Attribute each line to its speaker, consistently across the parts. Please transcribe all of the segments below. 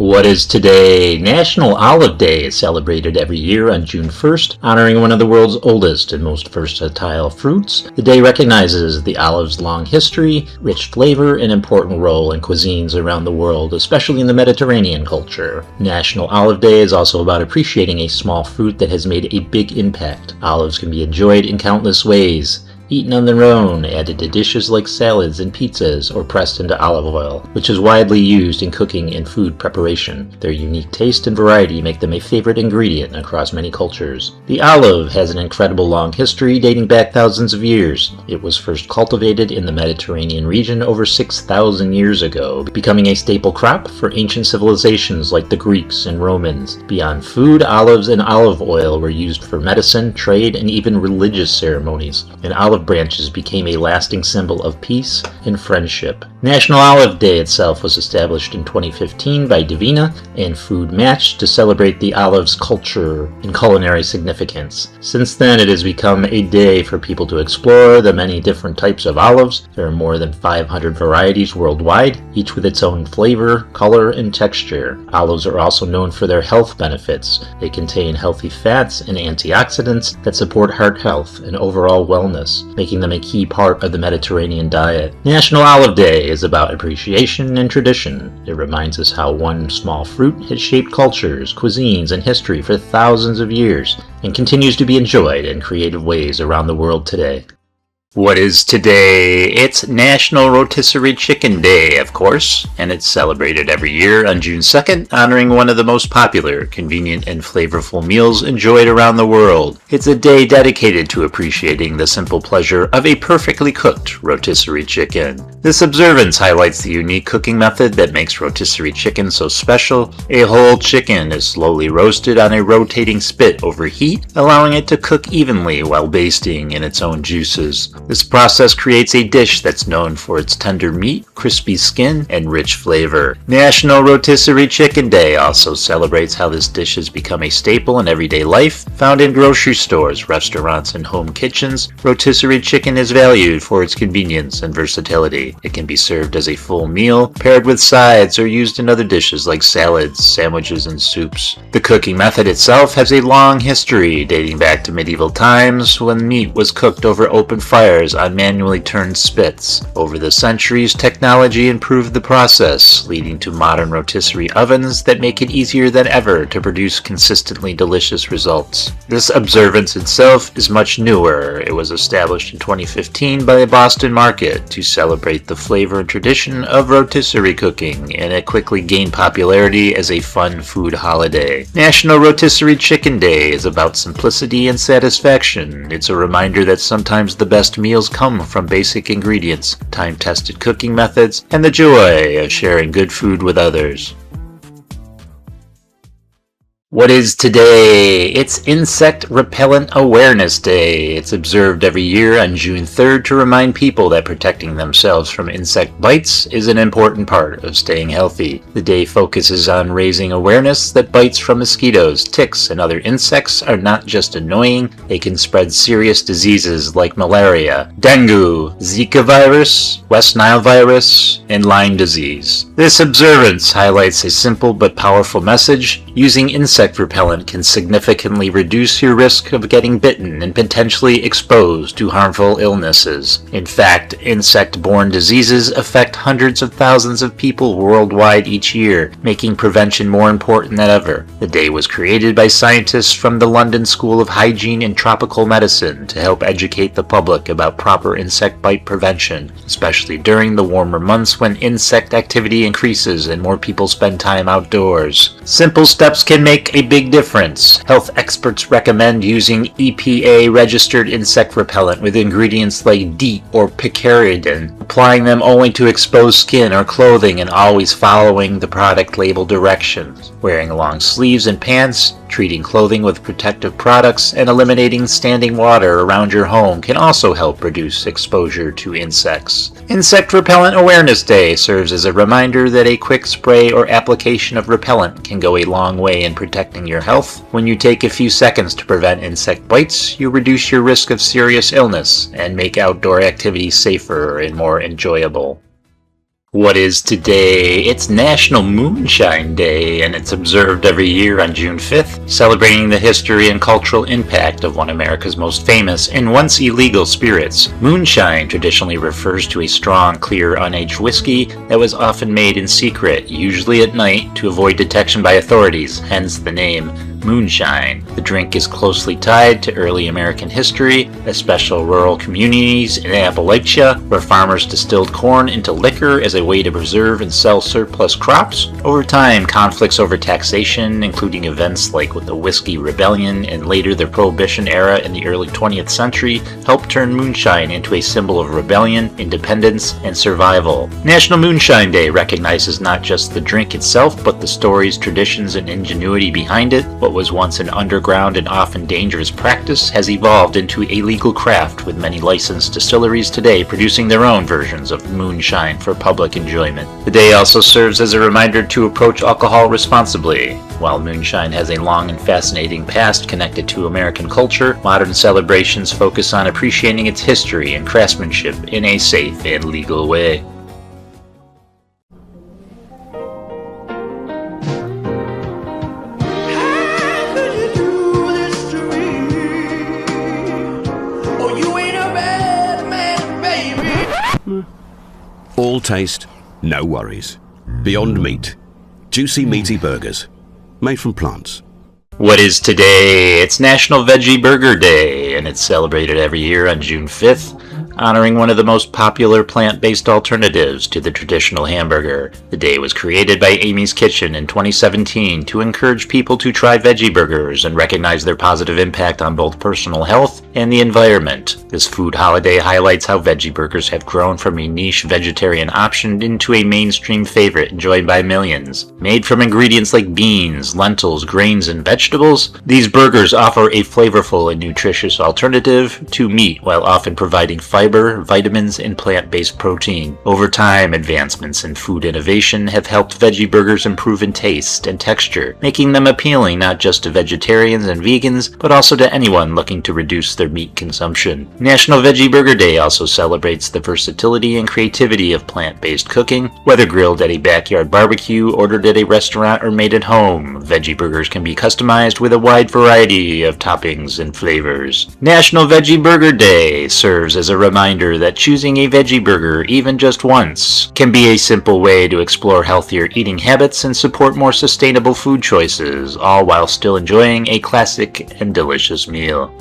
Speaker 1: What is today? National Olive Day is celebrated every year on June 1st, honoring one of the world's oldest and most versatile fruits. The day recognizes the olive's long history, rich flavor, and important role in cuisines around the world, especially in the Mediterranean culture. National Olive Day is also about appreciating a small fruit that has made a big impact. Olives can be enjoyed in countless ways. Eaten on their own, added to dishes like salads and pizzas, or pressed into olive oil, which is widely used in cooking and food preparation. Their unique taste and variety make them a favorite ingredient across many cultures. The olive has an incredible long history dating back thousands of years. It was first cultivated in the Mediterranean region over 6,000 years ago, becoming a staple crop for ancient civilizations like the Greeks and Romans. Beyond food, olives and olive oil were used for medicine, trade, and even religious ceremonies. And olive branches became a lasting symbol of peace and friendship. National Olive Day itself was established in 2015 by Divina and Food Match to celebrate the olive's culture and culinary significance. Since then, it has become a day for people to explore the many different types of olives. There are more than 500 varieties worldwide, each with its own flavor, color, and texture. Olives are also known for their health benefits. They contain healthy fats and antioxidants that support heart health and overall wellness, making them a key part of the Mediterranean diet. National Olive Day is about appreciation and tradition. It reminds us how one small fruit has shaped cultures, cuisines, and history for thousands of years, and continues to be enjoyed in creative ways around the world today. What is today? It's National Rotisserie Chicken Day, of course, and it's celebrated every year on June 2nd, honoring one of the most popular, convenient, and flavorful meals enjoyed around the world. It's a day dedicated to appreciating the simple pleasure of a perfectly cooked rotisserie chicken. This observance highlights the unique cooking method that makes rotisserie chicken so special. A whole chicken is slowly roasted on a rotating spit over heat, allowing it to cook evenly while basting in its own juices. This process creates a dish that's known for its tender meat, crispy skin, and rich flavor. National Rotisserie Chicken Day also celebrates how this dish has become a staple in everyday life. Found in grocery stores, restaurants, and home kitchens, rotisserie chicken is valued for its convenience and versatility. It can be served as a full meal, paired with sides, or used in other dishes like salads, sandwiches, and soups. The cooking method itself has a long history, dating back to medieval times when meat was cooked over open fires on manually turned spits. Over the centuries, technology improved the process, leading to modern rotisserie ovens that make it easier than ever to produce consistently delicious results. This observance itself is much newer. It was established in 2015 by the Boston Market to celebrate the flavor and tradition of rotisserie cooking, and it quickly gained popularity as a fun food holiday. National Rotisserie Chicken Day is about simplicity and satisfaction. It's a reminder that sometimes the best meals come from basic ingredients, time-tested cooking methods, and the joy of sharing good food with others. What is today? It's Insect Repellent Awareness Day. It's observed every year on June 3rd to remind people that protecting themselves from insect bites is an important part of staying healthy. The day focuses on raising awareness that bites from mosquitoes, ticks, and other insects are not just annoying, they can spread serious diseases like malaria, dengue, Zika virus, West Nile virus, and Lyme disease. This observance highlights a simple but powerful message. Using insect repellent can significantly reduce your risk of getting bitten and potentially exposed to harmful illnesses. In fact, insect-borne diseases affect hundreds of thousands of people worldwide each year, making prevention more important than ever. The day was created by scientists from the London School of Hygiene and Tropical Medicine to help educate the public about proper insect bite prevention, especially during the warmer months when insect activity increases and more people spend time outdoors. Simple steps can make a big difference. Health experts recommend using EPA-registered insect repellent with ingredients like DEET or picaridin, applying them only to exposed skin or clothing and always following the product label directions. Wearing long sleeves and pants, treating clothing with protective products, and eliminating standing water around your home can also help reduce exposure to insects. Insect Repellent Awareness Day serves as a reminder that a quick spray or application of repellent can go a long way in protecting your health. When you take a few seconds to prevent insect bites, you reduce your risk of serious illness and make outdoor activities safer and more enjoyable. What is today? It's National Moonshine Day, and it's observed every year on June 5th, celebrating the history and cultural impact of one of America's most famous and once illegal spirits. Moonshine traditionally refers to a strong, clear, unaged whiskey that was often made in secret, usually at night, to avoid detection by authorities, hence the name moonshine. The drink is closely tied to early American history, especially rural communities in Appalachia, where farmers distilled corn into liquor as a way to preserve and sell surplus crops. Over time, conflicts over taxation, including events like with the Whiskey Rebellion and later the Prohibition era in the early 20th century, helped turn moonshine into a symbol of rebellion, independence, and survival. National Moonshine Day recognizes not just the drink itself, but the stories, traditions, and ingenuity behind it. What was once an underground and often dangerous practice has evolved into a legal craft, with many licensed distilleries today producing their own versions of moonshine for public enjoyment. The day also serves as a reminder to approach alcohol responsibly. While moonshine has a long and fascinating past connected to American culture, modern celebrations focus on appreciating its history and craftsmanship in a safe and legal way.
Speaker 2: All taste, no worries. Beyond Meat. Juicy meaty burgers. Made from plants.
Speaker 1: What is today? It's National Veggie Burger Day, and it's celebrated every year on June 5th, honoring one of the most popular plant-based alternatives to the traditional hamburger. The day was created by Amy's Kitchen in 2017 to encourage people to try veggie burgers and recognize their positive impact on both personal health and the environment. This food holiday highlights how veggie burgers have grown from a niche vegetarian option into a mainstream favorite enjoyed by millions. Made from ingredients like beans, lentils, grains, and vegetables, these burgers offer a flavorful and nutritious alternative to meat while often providing fiber, vitamins, and plant-based protein. Over time, advancements in food innovation have helped veggie burgers improve in taste and texture, making them appealing not just to vegetarians and vegans, but also to anyone looking to reduce their meat consumption. National Veggie Burger Day also celebrates the versatility and creativity of plant-based cooking. Whether grilled at a backyard barbecue, ordered at a restaurant, or made at home, veggie burgers can be customized with a wide variety of toppings and flavors. National Veggie Burger Day serves as a reminder that choosing a veggie burger, even just once, can be a simple way to explore healthier eating habits and support more sustainable food choices, all while still enjoying a classic and delicious meal.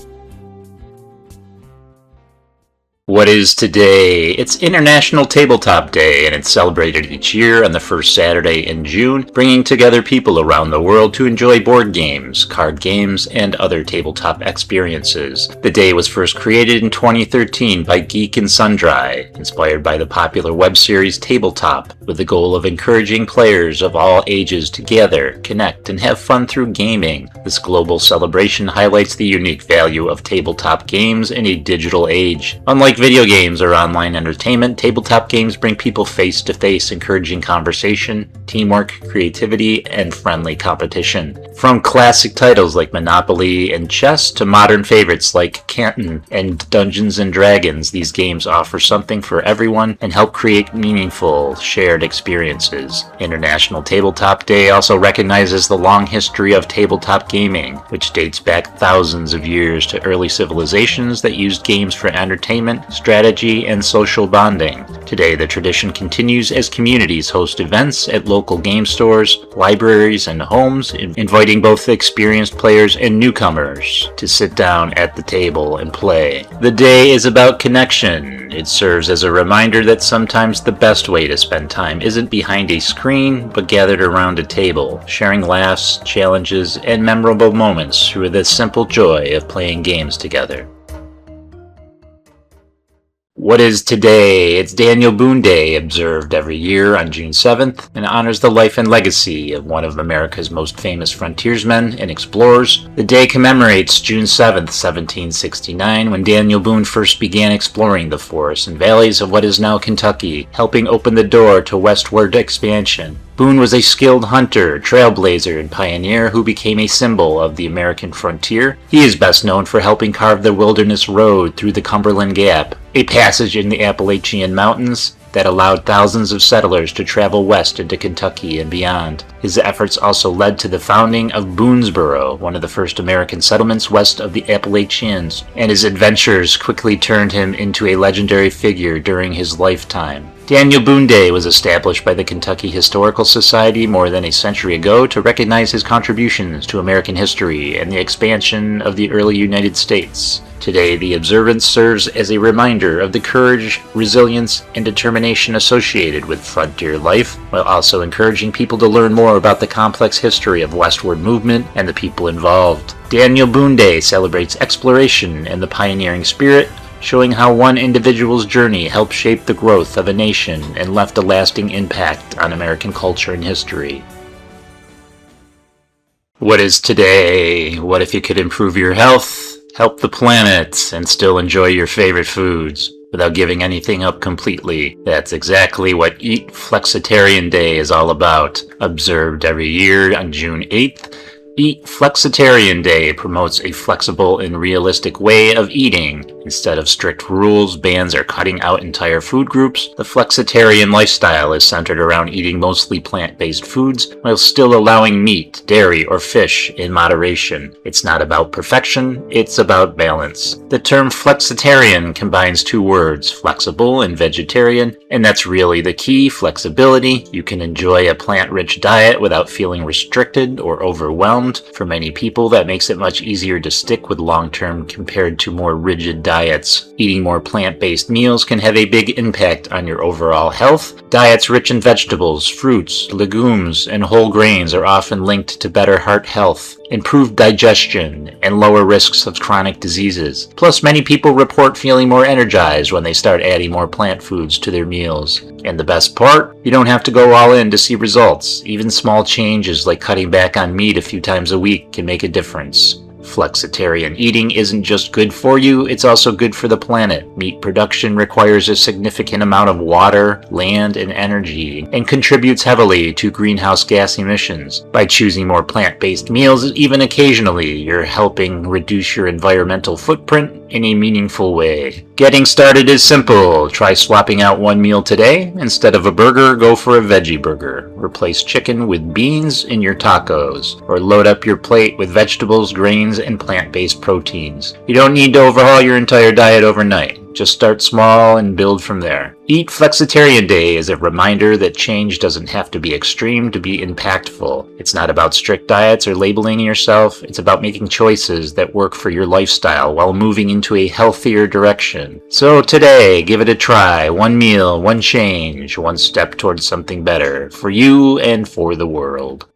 Speaker 1: What is today? It's International Tabletop Day, and it's celebrated each year on the first Saturday in June, bringing together people around the world to enjoy board games, card games, and other tabletop experiences. The day was first created in 2013 by Geek and Sundry, inspired by the popular web series Tabletop, with the goal of encouraging players of all ages to gather, connect, and have fun through gaming. This global celebration highlights the unique value of tabletop games in a digital age. Unlike video games or online entertainment, tabletop games bring people face to face, encouraging conversation, teamwork, creativity, and friendly competition. From classic titles like Monopoly and chess to modern favorites like Canton and Dungeons and Dragons, these games offer something for everyone and help create meaningful, shared experiences. International Tabletop Day also recognizes the long history of tabletop gaming, which dates back thousands of years to early civilizations that used games for entertainment, strategy, and social bonding. Today, the tradition continues as communities host events at local game stores, libraries, and homes, inviting both experienced players and newcomers to sit down at the table and play. The day is about connection. It serves as a reminder that sometimes the best way to spend time isn't behind a screen, but gathered around a table, sharing laughs, challenges, and memorable moments through the simple joy of playing games together. What is today? It's Daniel Boone Day, observed every year on June 7th, and honors the life and legacy of one of America's most famous frontiersmen and explorers. The day commemorates June 7th, 1769, when Daniel Boone first began exploring the forests and valleys of what is now Kentucky, helping open the door to westward expansion. Boone was a skilled hunter, trailblazer, and pioneer who became a symbol of the American frontier. He is best known for helping carve the Wilderness Road through the Cumberland Gap, a passage in the Appalachian Mountains that allowed thousands of settlers to travel west into Kentucky and beyond. His efforts also led to the founding of Boonesboro, one of the first American settlements west of the Appalachians, and his adventures quickly turned him into a legendary figure during his lifetime. Daniel Boone Day was established by the Kentucky Historical Society more than a century ago to recognize his contributions to American history and the expansion of the early United States. Today, the observance serves as a reminder of the courage, resilience, and determination associated with frontier life, while also encouraging people to learn more about the complex history of westward movement and the people involved. Daniel Boone Day celebrates exploration and the pioneering spirit, showing how one individual's journey helped shape the growth of a nation and left a lasting impact on American culture and history. What is today? What if you could improve your health, help the planet, and still enjoy your favorite foods without giving anything up completely? That's exactly what Eat Flexitarian Day is all about. Observed every year on June 8th, Eat Flexitarian Day promotes a flexible and realistic way of eating. Instead of strict rules, bans, or cutting out entire food groups, the flexitarian lifestyle is centered around eating mostly plant-based foods while still allowing meat, dairy, or fish in moderation. It's not about perfection, it's about balance. The term flexitarian combines two words, flexible and vegetarian, and that's really the key, flexibility. You can enjoy a plant-rich diet without feeling restricted or overwhelmed. For many people, that makes it much easier to stick with long-term compared to more rigid diets. Eating more plant-based meals can have a big impact on your overall health. Diets rich in vegetables, fruits, legumes, and whole grains are often linked to better heart health, improved digestion, and lower risks of chronic diseases. Plus, many people report feeling more energized when they start adding more plant foods to their meals. And the best part? You don't have to go all in to see results. Even small changes like cutting back on meat a few times a week can make a difference. Flexitarian eating isn't just good for you, it's also good for the planet. Meat production requires a significant amount of water, land, and energy, and contributes heavily to greenhouse gas emissions. By choosing more plant-based meals, even occasionally, you're helping reduce your environmental footprint in a meaningful way. Getting started is simple. Try swapping out one meal today. Instead of a burger, go for a veggie burger. Replace chicken with beans in your tacos, or load up your plate with vegetables, grains, and plant-based proteins. You don't need to overhaul your entire diet overnight. Just start small and build from there. Eat Flexitarian Day is a reminder that change doesn't have to be extreme to be impactful. It's not about strict diets or labeling yourself. It's about making choices that work for your lifestyle while moving into a healthier direction. So today, give it a try. One meal, one change, one step towards something better for you and for the world.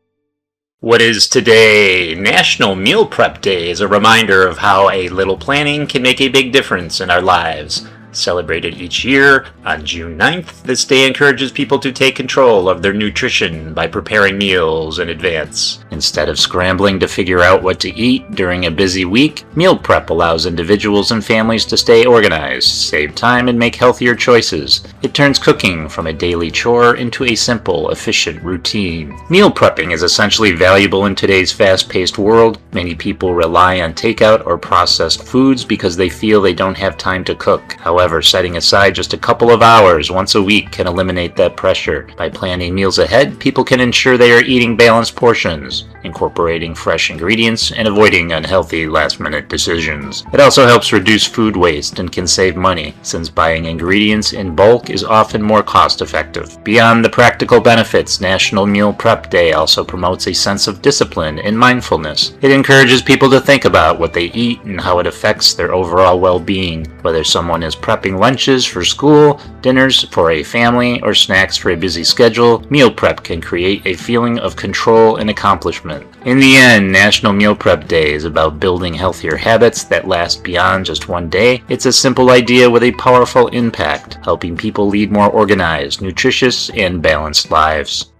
Speaker 1: What is today? National Meal Prep Day is a reminder of how a little planning can make a big difference in our lives. Celebrated each year on June 9th, this day encourages people to take control of their nutrition by preparing meals in advance. Instead of scrambling to figure out what to eat during a busy week, meal prep allows individuals and families to stay organized, save time, and make healthier choices. It turns cooking from a daily chore into a simple, efficient routine. Meal prepping is essentially valuable in today's fast-paced world. Many people rely on takeout or processed foods because they feel they don't have time to cook. However, setting aside just a couple of hours once a week can eliminate that pressure. By planning meals ahead, people can ensure they are eating balanced portions, incorporating fresh ingredients, and avoiding unhealthy last-minute decisions. It also helps reduce food waste and can save money, since buying ingredients in bulk is often more cost-effective. Beyond the practical benefits, National Meal Prep Day also promotes a sense of discipline and mindfulness. It encourages people to think about what they eat and how it affects their overall well-being, whether someone is prepping lunches for school, dinners for a family, or snacks for a busy schedule. Meal prep can create a feeling of control and accomplishment. In the end, National Meal Prep Day is about building healthier habits that last beyond just one day. It's a simple idea with a powerful impact, helping people lead more organized, nutritious, and balanced lives.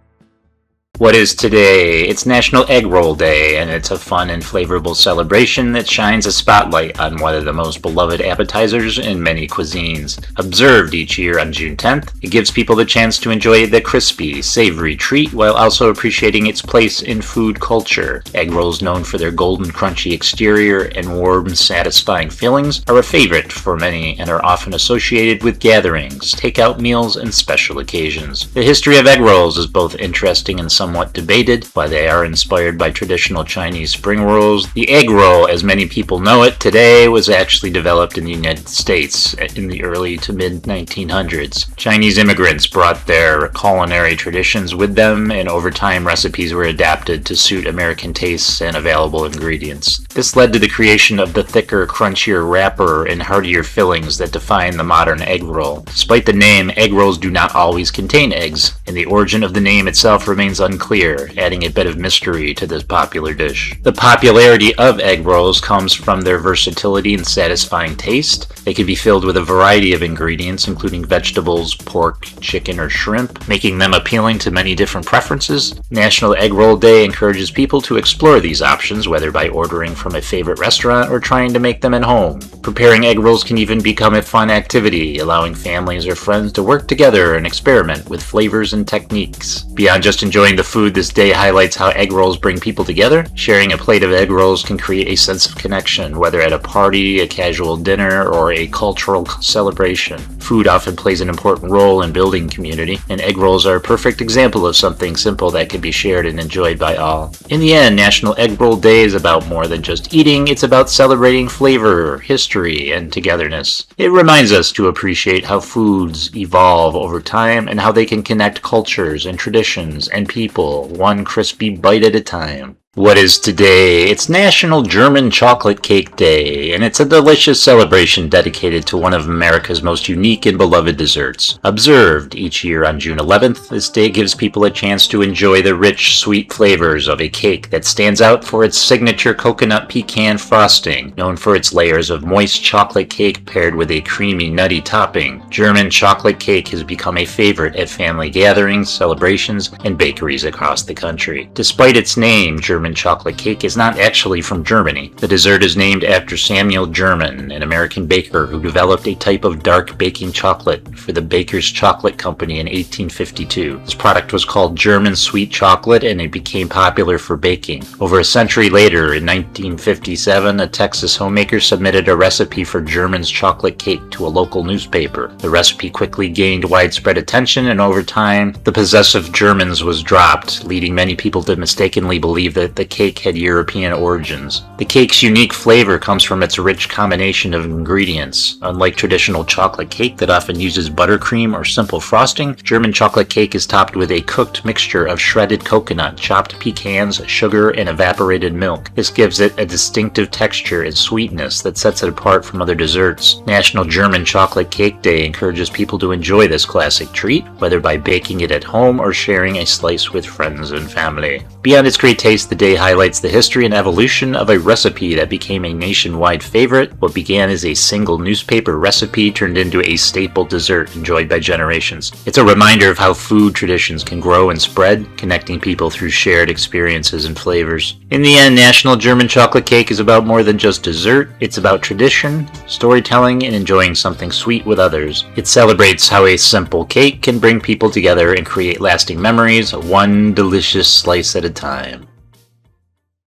Speaker 1: What is today? It's National Egg Roll Day, and it's a fun and flavorful celebration that shines a spotlight on one of the most beloved appetizers in many cuisines. Observed each year on June 10th, it gives people the chance to enjoy the crispy, savory treat while also appreciating its place in food culture. Egg rolls, known for their golden, crunchy exterior and warm, satisfying fillings, are a favorite for many and are often associated with gatherings, takeout meals, and special occasions. The history of egg rolls is both interesting and somewhat debated. While they are inspired by traditional Chinese spring rolls, the egg roll, as many people know it today, was actually developed in the United States in the early to mid-1900s. Chinese immigrants brought their culinary traditions with them, and over time recipes were adapted to suit American tastes and available ingredients. This led to the creation of the thicker, crunchier wrapper and heartier fillings that define the modern egg roll. Despite the name, egg rolls do not always contain eggs, and the origin of the name itself remains unclear, adding a bit of mystery to this popular dish. The popularity of egg rolls comes from their versatility and satisfying taste. They can be filled with a variety of ingredients, including vegetables, pork, chicken, or shrimp, making them appealing to many different preferences. National Egg Roll Day encourages people to explore these options, whether by ordering from a favorite restaurant or trying to make them at home. Preparing egg rolls can even become a fun activity, allowing families or friends to work together and experiment with flavors and techniques. Beyond just enjoying the food, this day highlights how egg rolls bring people together. Sharing a plate of egg rolls can create a sense of connection, whether at a party, a casual dinner, or a cultural celebration. Food often plays an important role in building community, and egg rolls are a perfect example of something simple that can be shared and enjoyed by all. In the end, National Egg Roll Day is about more than just eating. It's about celebrating flavor, history, and togetherness. It reminds us to appreciate how foods evolve over time and how they can connect cultures and traditions and people, one crispy bite at a time. What is today? It's National German Chocolate Cake Day, and it's a delicious celebration dedicated to one of America's most unique and beloved desserts. Observed each year on June 11th, this day gives people a chance to enjoy the rich, sweet flavors of a cake that stands out for its signature coconut pecan frosting. Known for its layers of moist chocolate cake paired with a creamy, nutty topping, German chocolate cake has become a favorite at family gatherings, celebrations, and bakeries across the country. Despite its name, German chocolate cake is not actually from Germany. The dessert is named after Samuel German, an American baker who developed a type of dark baking chocolate for the Baker's Chocolate Company in 1852. This product was called German sweet chocolate, and it became popular for baking. Over a century later, in 1957, a Texas homemaker submitted a recipe for German's chocolate cake to a local newspaper. The recipe quickly gained widespread attention, and over time, the possessive Germans was dropped, leading many people to mistakenly believe that the cake had European origins. The cake's unique flavor comes from its rich combination of ingredients. Unlike traditional chocolate cake that often uses buttercream or simple frosting, German chocolate cake is topped with a cooked mixture of shredded coconut, chopped pecans, sugar, and evaporated milk. This gives it a distinctive texture and sweetness that sets it apart from other desserts. National German Chocolate Cake Day encourages people to enjoy this classic treat, whether by baking it at home or sharing a slice with friends and family. Beyond its great taste, the day highlights the history and evolution of a recipe that became a nationwide favorite. What began as a single newspaper recipe turned into a staple dessert enjoyed by generations. It's a reminder of how food traditions can grow and spread, connecting people through shared experiences and flavors. In the end, National German Chocolate Cake is about more than just dessert. It's about tradition, storytelling, and enjoying something sweet with others. It celebrates how a simple cake can bring people together and create lasting memories, one delicious slice at a time.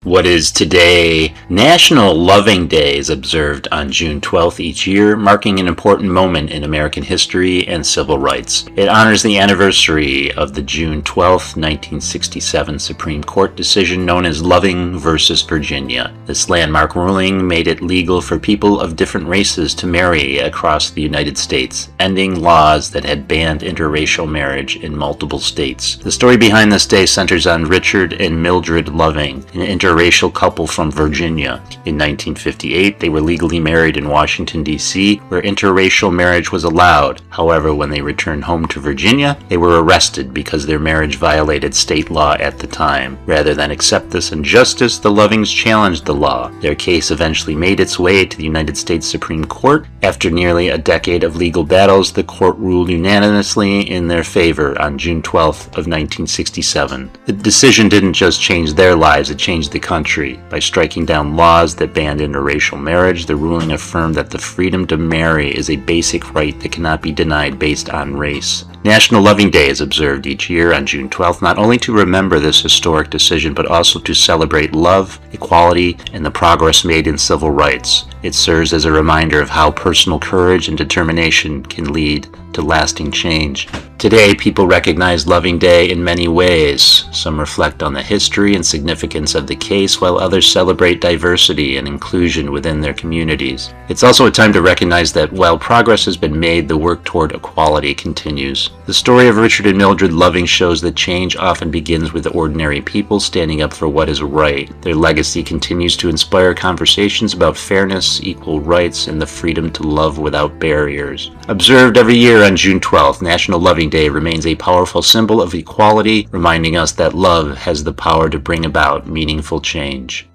Speaker 1: What is today? National Loving Day is observed on June 12th each year, marking an important moment in American history and civil rights. It honors the anniversary of the June 12th, 1967 Supreme Court decision known as Loving versus Virginia. This landmark ruling made it legal for people of different races to marry across the United States, ending laws that had banned interracial marriage in multiple states. The story behind this day centers on Richard and Mildred Loving, an interracial couple from Virginia. In 1958, they were legally married in Washington, D.C., where interracial marriage was allowed. However, when they returned home to Virginia, they were arrested because their marriage violated state law at the time. Rather than accept this injustice, the Lovings challenged the law. Their case eventually made its way to the United States Supreme Court. After nearly a decade of legal battles, the court ruled unanimously in their favor on June 12th of 1967. The decision didn't just change their lives, it changed the country. By striking down laws that banned interracial marriage, the ruling affirmed that the freedom to marry is a basic right that cannot be denied based on race. National Loving Day is observed each year on June 12th, not only to remember this historic decision, but also to celebrate love, equality, and the progress made in civil rights. It serves as a reminder of how personal courage and determination can lead to lasting change. Today, people recognize Loving Day in many ways. Some reflect on the history and significance of the case, while others celebrate diversity and inclusion within their communities. It's also a time to recognize that while progress has been made, the work toward equality continues. The story of Richard and Mildred Loving shows that change often begins with ordinary people standing up for what is right. Their legacy continues to inspire conversations about fairness, equal rights, and the freedom to love without barriers. Observed every year on June 12th, National Loving Day remains a powerful symbol of equality, reminding us that love has the power to bring about meaningful change.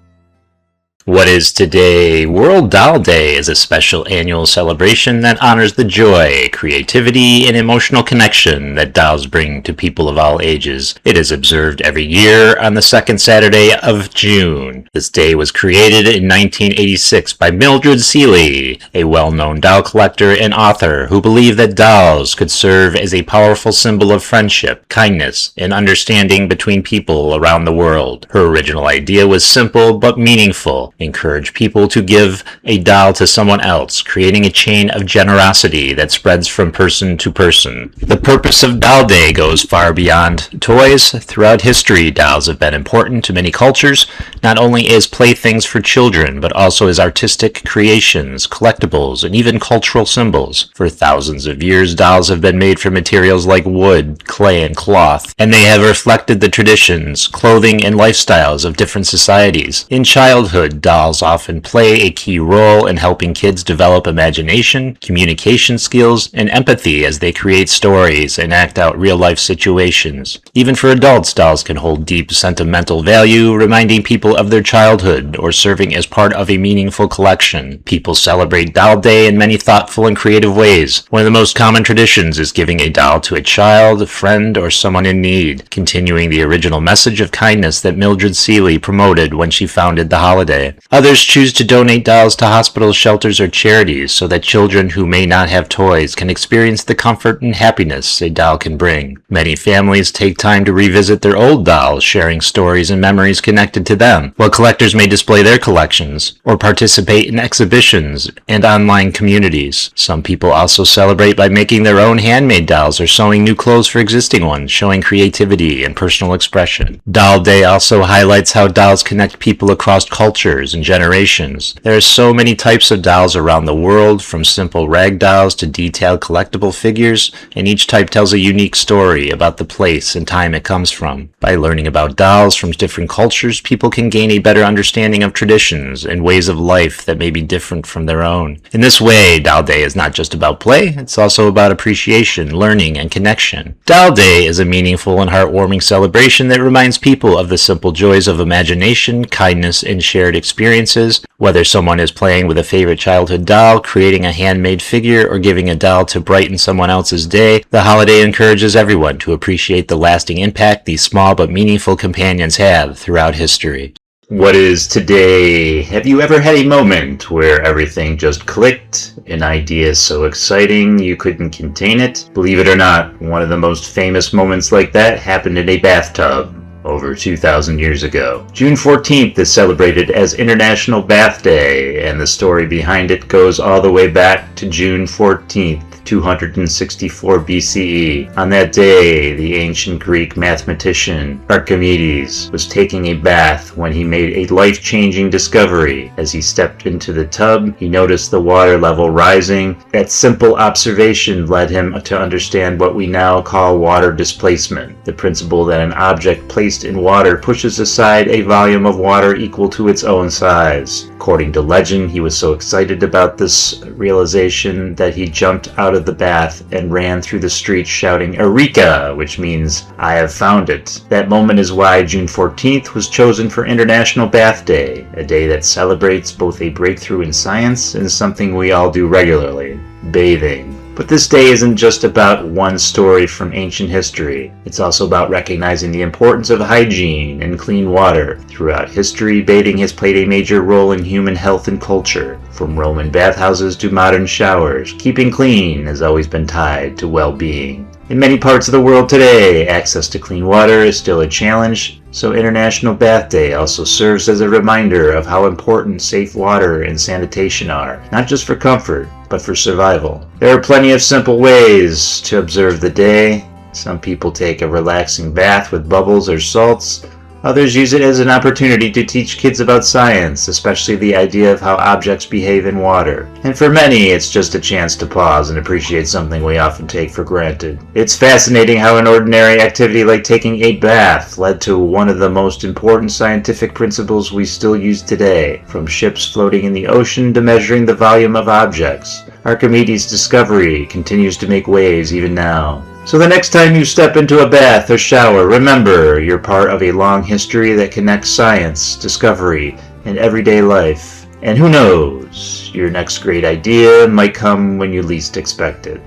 Speaker 1: What is today? World Doll Day is a special annual celebration that honors the joy, creativity, and emotional connection that dolls bring to people of all ages. It is observed every year on the second Saturday of June. This day was created in 1986 by Mildred Seeley, a well-known doll collector and author who believed that dolls could serve as a powerful symbol of friendship, kindness, and understanding between people around the world. Her original idea was simple but meaningful. Encourage people to give a doll to someone else, creating a chain of generosity that spreads from person to person. The purpose of Doll Day goes far beyond toys. Throughout history, dolls have been important to many cultures, not only as playthings for children, but also as artistic creations, collectibles, and even cultural symbols. For thousands of years, dolls have been made from materials like wood, clay, and cloth, and they have reflected the traditions, clothing, and lifestyles of different societies. In childhood, dolls often play a key role in helping kids develop imagination, communication skills, and empathy as they create stories and act out real-life situations. Even for adults, dolls can hold deep sentimental value, reminding people of their childhood or serving as part of a meaningful collection. People celebrate Doll Day in many thoughtful and creative ways. One of the most common traditions is giving a doll to a child, a friend, or someone in need, continuing the original message of kindness that Mildred Seeley promoted when she founded the holiday. Others choose to donate dolls to hospitals, shelters, or charities so that children who may not have toys can experience the comfort and happiness a doll can bring. Many families take time to revisit their old dolls, sharing stories and memories connected to them, while collectors may display their collections or participate in exhibitions and online communities. Some people also celebrate by making their own handmade dolls or sewing new clothes for existing ones, showing creativity and personal expression. Doll Day also highlights how dolls connect people across cultures and generations. There are so many types of dolls around the world, from simple rag dolls to detailed collectible figures, and each type tells a unique story about the place and time it comes from. By learning about dolls from different cultures, people can gain a better understanding of traditions and ways of life that may be different from their own. In this way, Doll Day is not just about play, it's also about appreciation, learning, and connection. Doll Day is a meaningful and heartwarming celebration that reminds people of the simple joys of imagination, kindness, and shared experiences. Whether someone is playing with a favorite childhood doll, creating a handmade figure, or giving a doll to brighten someone else's day, the holiday encourages everyone to appreciate the lasting impact these small but meaningful companions have throughout history. What is today? Have you ever had a moment where everything just clicked? An idea so exciting you couldn't contain it? Believe it or not, one of the most famous moments like that happened in a bathtub over 2,000 years ago. June 14th is celebrated as International Bath Day, and the story behind it goes all the way back to June 14th. 264 BCE. On that day, the ancient Greek mathematician Archimedes was taking a bath when he made a life-changing discovery. As he stepped into the tub, he noticed the water level rising. That simple observation led him to understand what we now call water displacement, the principle that an object placed in water pushes aside a volume of water equal to its own size. According to legend, he was so excited about this realization that he jumped out of the bath and ran through the streets shouting "Eureka!", which means "I have found it." That moment is why June 14th was chosen for International Bath Day, a day that celebrates both a breakthrough in science and something we all do regularly: bathing. But this day isn't just about one story from ancient history. It's also about recognizing the importance of hygiene and clean water. Throughout history, bathing has played a major role in human health and culture. From Roman bathhouses to modern showers, keeping clean has always been tied to well-being. In many parts of the world today, access to clean water is still a challenge, so International Bath Day also serves as a reminder of how important safe water and sanitation are, not just for comfort, but for survival. There are plenty of simple ways to observe the day. Some people take a relaxing bath with bubbles or salts. Others use it as an opportunity to teach kids about science, especially the idea of how objects behave in water. And for many, it's just a chance to pause and appreciate something we often take for granted. It's fascinating how an ordinary activity like taking a bath led to one of the most important scientific principles we still use today, from ships floating in the ocean to measuring the volume of objects. Archimedes' discovery continues to make waves even now. So the next time you step into a bath or shower, remember you're part of a long history that connects science, discovery, and everyday life. And who knows, your next great idea might come when you least expect it.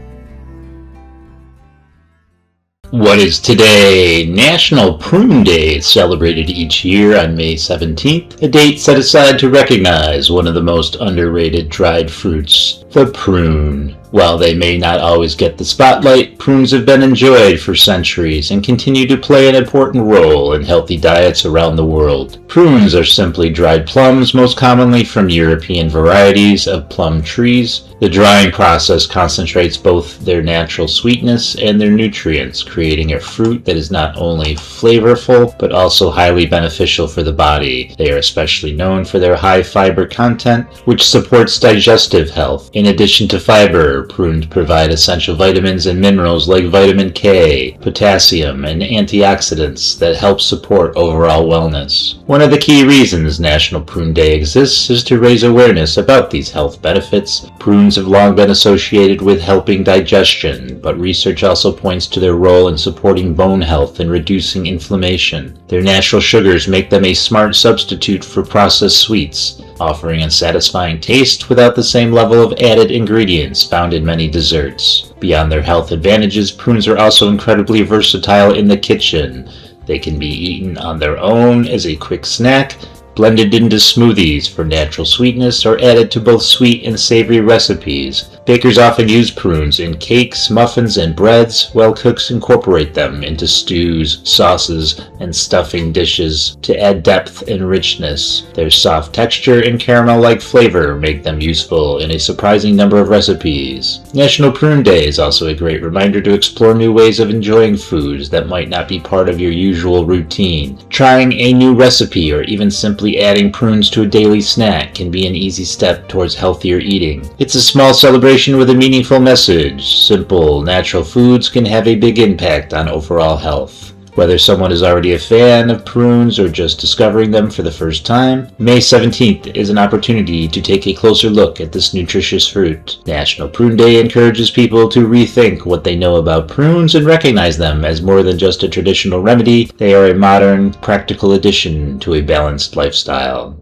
Speaker 3: What is today? National Prune Day is celebrated each year on May 17th, a date set aside to recognize one of the most underrated dried fruits, the prune. While they may not always get the spotlight, prunes have been enjoyed for centuries and continue to play an important role in healthy diets around the world. Prunes are simply dried plums, most commonly from European varieties of plum trees. The drying process concentrates both their natural sweetness and their nutrients, creating a fruit that is not only flavorful, but also highly beneficial for the body. They are especially known for their high fiber content, which supports digestive health. In addition to fiber, prunes provide essential vitamins and minerals like vitamin K, potassium, and antioxidants that help support overall wellness. One of the key reasons National Prune Day exists is to raise awareness about these health benefits. Prunes have long been associated with helping digestion, but research also points to their role in supporting bone health and reducing inflammation. Their natural sugars make them a smart substitute for processed sweets, offering a satisfying taste without the same level of added ingredients found in many desserts. Beyond their health advantages, prunes are also incredibly versatile in the kitchen. They can be eaten on their own as a quick snack, blended into smoothies for natural sweetness, or added to both sweet and savory recipes. Bakers often use prunes in cakes, muffins, and breads, while cooks incorporate them into stews, sauces, and stuffing dishes to add depth and richness. Their soft texture and caramel-like flavor make them useful in a surprising number of recipes. National Prune Day is also a great reminder to explore new ways of enjoying foods that might not be part of your usual routine. Trying a new recipe or even simply adding prunes to a daily snack can be an easy step towards healthier eating. It's a small celebration with a meaningful message. Simple, natural foods can have a big impact on overall health. Whether someone is already a fan of prunes or just discovering them for the first time, May 17th is an opportunity to take a closer look at this nutritious fruit. National Prune Day encourages people to rethink what they know about prunes and recognize them as more than just a traditional remedy. They are a modern, practical addition to a balanced lifestyle.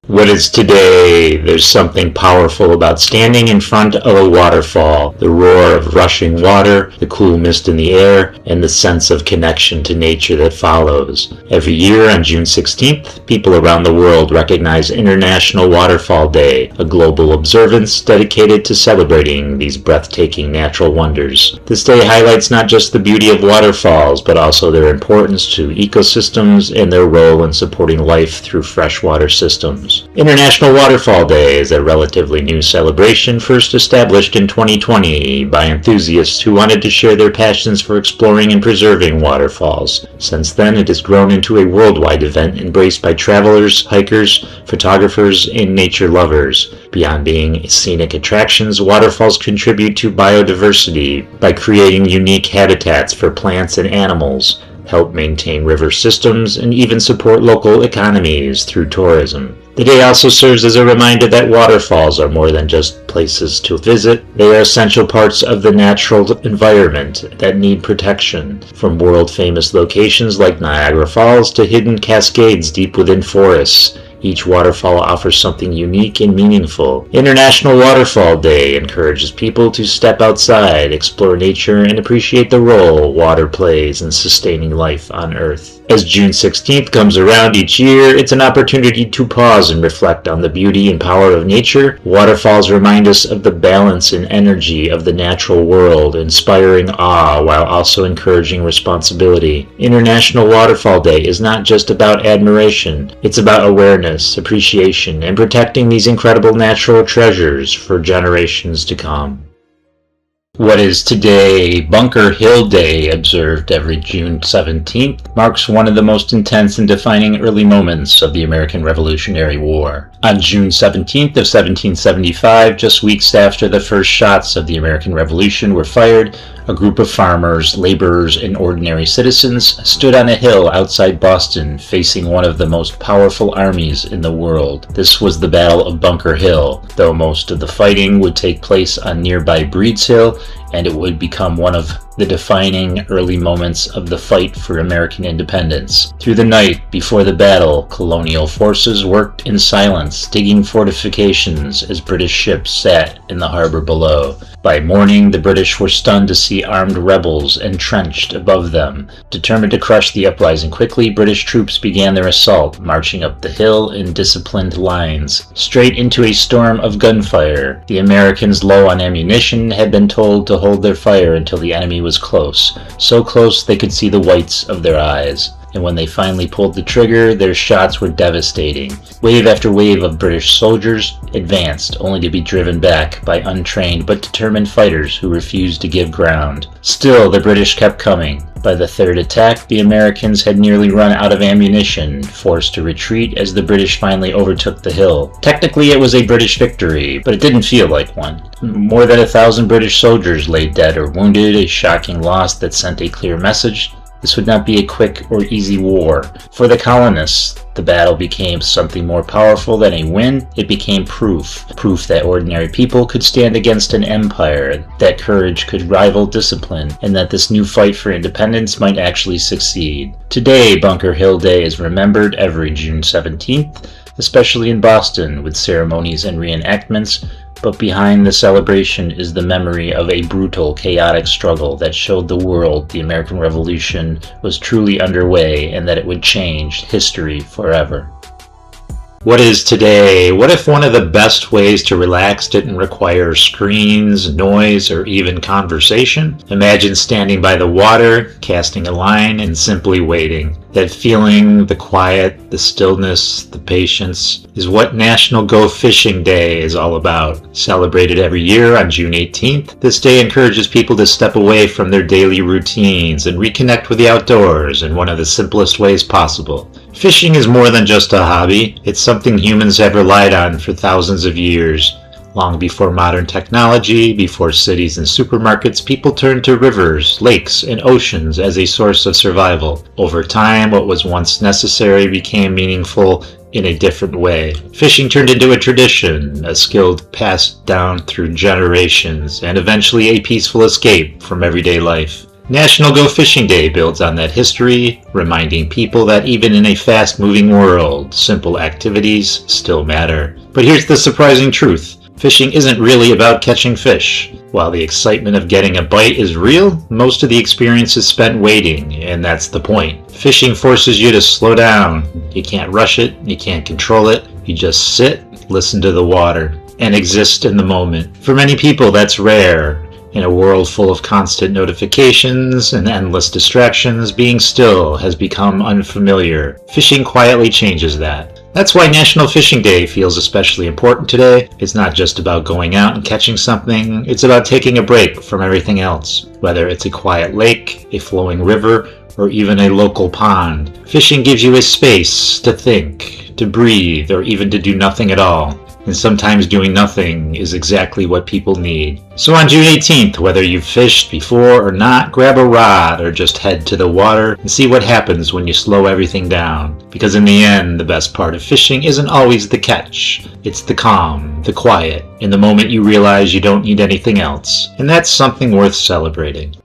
Speaker 1: What is today? There's something powerful about standing in front of a waterfall, the roar of rushing water, the cool mist in the air, and the sense of connection to nature that follows. Every year on June 16th, people around the world recognize International Waterfall Day, a global observance dedicated to celebrating these breathtaking natural wonders. This day highlights not just the beauty of waterfalls, but also their importance to ecosystems and their role in supporting life through freshwater systems.
Speaker 3: International Waterfall Day is a relatively new celebration first established in 2020 by enthusiasts who wanted to share their passions for exploring and preserving waterfalls. Since then, it has grown into a worldwide event embraced by travelers, hikers, photographers, and nature lovers. Beyond being scenic attractions, waterfalls contribute to biodiversity by creating unique habitats for plants and animals, help maintain river systems, and even support local economies through tourism. The day also serves as a reminder that waterfalls are more than just places to visit. They are essential parts of the natural environment that need protection, from world-famous locations like Niagara Falls to hidden cascades deep within forests. Each waterfall offers something unique and meaningful. International Waterfall Day encourages people to step outside, explore nature, and appreciate the role water plays in sustaining life on Earth. As June 16th comes around each year, it's an opportunity to pause and reflect on the beauty and power of nature. Waterfalls remind us of the balance and energy of the natural world, inspiring awe while also encouraging responsibility. International Waterfall Day is not just about admiration, it's about awareness, appreciation, and protecting these incredible natural treasures for generations to come. What is today Bunker Hill Day, observed every June 17th, marks one of the most intense and defining early moments of the American Revolutionary War. On June 17th of 1775, just weeks after the first shots of the American Revolution were fired, a group of farmers, laborers, and ordinary citizens stood on a hill outside Boston, facing one of the most powerful armies in the world. This was the Battle of Bunker Hill, though most of the fighting would take place on nearby Breed's Hill, and it would become one of the defining early moments of the fight for American independence. Through the night before the battle, colonial forces worked in silence, digging fortifications as British ships sat in the harbor below. By morning, the British were stunned to see armed rebels entrenched above them. Determined to crush the uprising quickly, British troops began their assault, marching up the hill in disciplined lines, straight into a storm of gunfire. The Americans, low on ammunition, had been told to hold their fire until the enemy was close, so close they could see the whites of their eyes. And when they finally pulled the trigger, their shots were devastating. Wave after wave of British soldiers advanced, only to be driven back by untrained but determined fighters who refused to give ground. Still, the British kept coming. By the third attack, the Americans had nearly run out of ammunition, forced to retreat as the British finally overtook the hill. Technically, it was a British victory, but it didn't feel like one. More than 1,000 British soldiers lay dead or wounded, a shocking loss that sent a clear message. This would not be a quick or easy war. For the colonists, the battle became something more powerful than a win. It became proof that ordinary people could stand against an empire, that courage could rival discipline, and that this new fight for independence might actually succeed. Today, Bunker Hill Day is remembered every June 17th, especially in Boston, with ceremonies and reenactments. But behind the celebration is the memory of a brutal, chaotic struggle that showed the world the American Revolution was truly underway and that it would change history forever. What is today? What if one of the best ways to relax didn't require screens, noise, or even conversation? Imagine standing by the water, casting a line, and simply waiting. That feeling, the quiet, the stillness, the patience, is what National Go Fishing Day is all about. Celebrated every year on June 18th, this day encourages people to step away from their daily routines and reconnect with the outdoors in one of the simplest ways possible. Fishing is more than just a hobby. It's something humans have relied on for thousands of years. Long before modern technology, before cities and supermarkets, people turned to rivers, lakes, and oceans as a source of survival. Over time, what was once necessary became meaningful in a different way. Fishing turned into a tradition, a skill passed down through generations, and eventually a peaceful escape from everyday life. National Go Fishing Day builds on that history, reminding people that even in a fast-moving world, simple activities still matter. But here's the surprising truth. Fishing isn't really about catching fish. While the excitement of getting a bite is real, most of the experience is spent waiting, and that's the point. Fishing forces you to slow down. You can't rush it, you can't control it. You just sit, listen to the water, and exist in the moment. For many people, that's rare. In a world full of constant notifications and endless distractions, being still has become unfamiliar. Fishing quietly changes that.
Speaker 1: That's why National Fishing Day feels especially important today. It's not just about going out and catching something, it's about taking a break from everything else. Whether it's a quiet lake, a flowing river, or even a local pond, fishing gives you a space to think, to breathe, or even to do nothing at all. And sometimes doing nothing is exactly what people need. So on June 18th, whether you've fished before or not, grab a rod or just head to the water and see what happens when you slow everything down. Because in the end, the best part of fishing isn't always the catch. It's the calm, the quiet, and the moment you realize you don't need anything else. And that's something worth celebrating.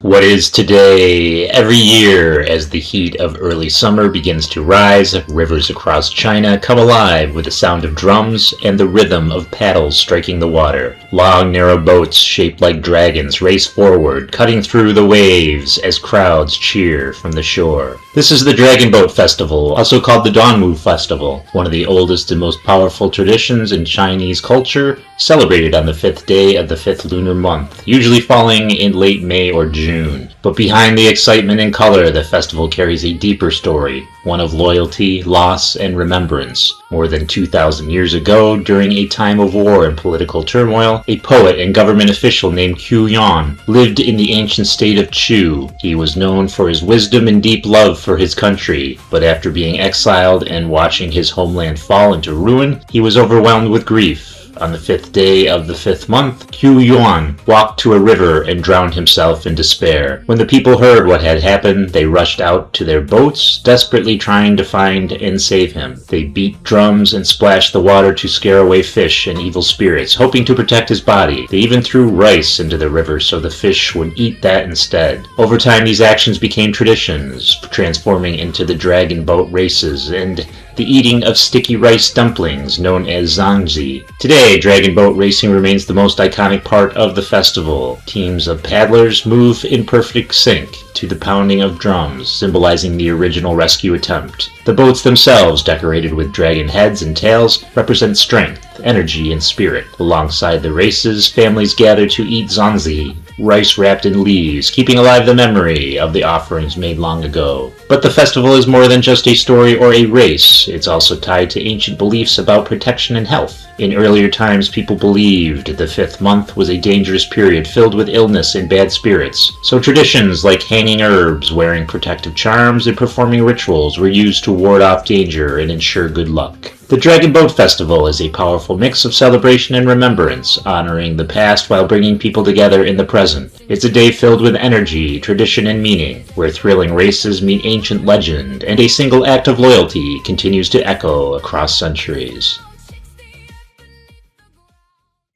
Speaker 1: What is today? Every year, as the heat of early summer begins to rise, rivers across China come alive with the sound of drums and the rhythm of paddles striking the water. Long, narrow boats shaped like dragons race forward, cutting through the waves as crowds cheer from the shore. This is the Dragon Boat Festival, also called the Dongwu Festival, one of the oldest and most powerful traditions in Chinese culture, celebrated on the 5th day of the 5th lunar month, usually falling in late May or June. But behind the excitement and color, the festival carries a deeper story, one of loyalty, loss, and remembrance. More than 2,000 years ago, during a time of war and political turmoil, a poet and government official named Qu Yuan lived in the ancient state of Chu. He was known for his wisdom and deep love for his country, but after being exiled and watching his homeland fall into ruin, he was overwhelmed with grief. On the 5th day of the 5th month, Qu Yuan walked to a river and drowned himself in despair. When the people heard what had happened, they rushed out to their boats, desperately trying to find and save him. They beat drums and splashed the water to scare away fish and evil spirits, hoping to protect his body. They even threw rice into the river so the fish would eat that instead. Over time, these actions became traditions, transforming into the dragon boat races and the eating of sticky rice dumplings known as zangzi. Today, dragon boat racing remains the most iconic part of the festival. Teams of paddlers move in perfect sync to the pounding of drums, symbolizing the original rescue attempt. The boats themselves, decorated with dragon heads and tails, represent strength, energy, and spirit. Alongside the races, families gather to eat zangzi, rice wrapped in leaves, keeping alive the memory of the offerings made long ago. But the festival is more than just a story or a race. It's also tied to ancient beliefs about protection and health. In earlier times, people believed the 5th month was a dangerous period filled with illness and bad spirits. So traditions like hanging herbs, wearing protective charms, and performing rituals were used to ward off danger and ensure good luck. The Dragon Boat Festival is a powerful mix of celebration and remembrance, honoring the past while bringing people together in the present. It's a day filled with energy, tradition, and meaning, where thrilling races meet ancient legend, and a single act of loyalty continues to echo across centuries.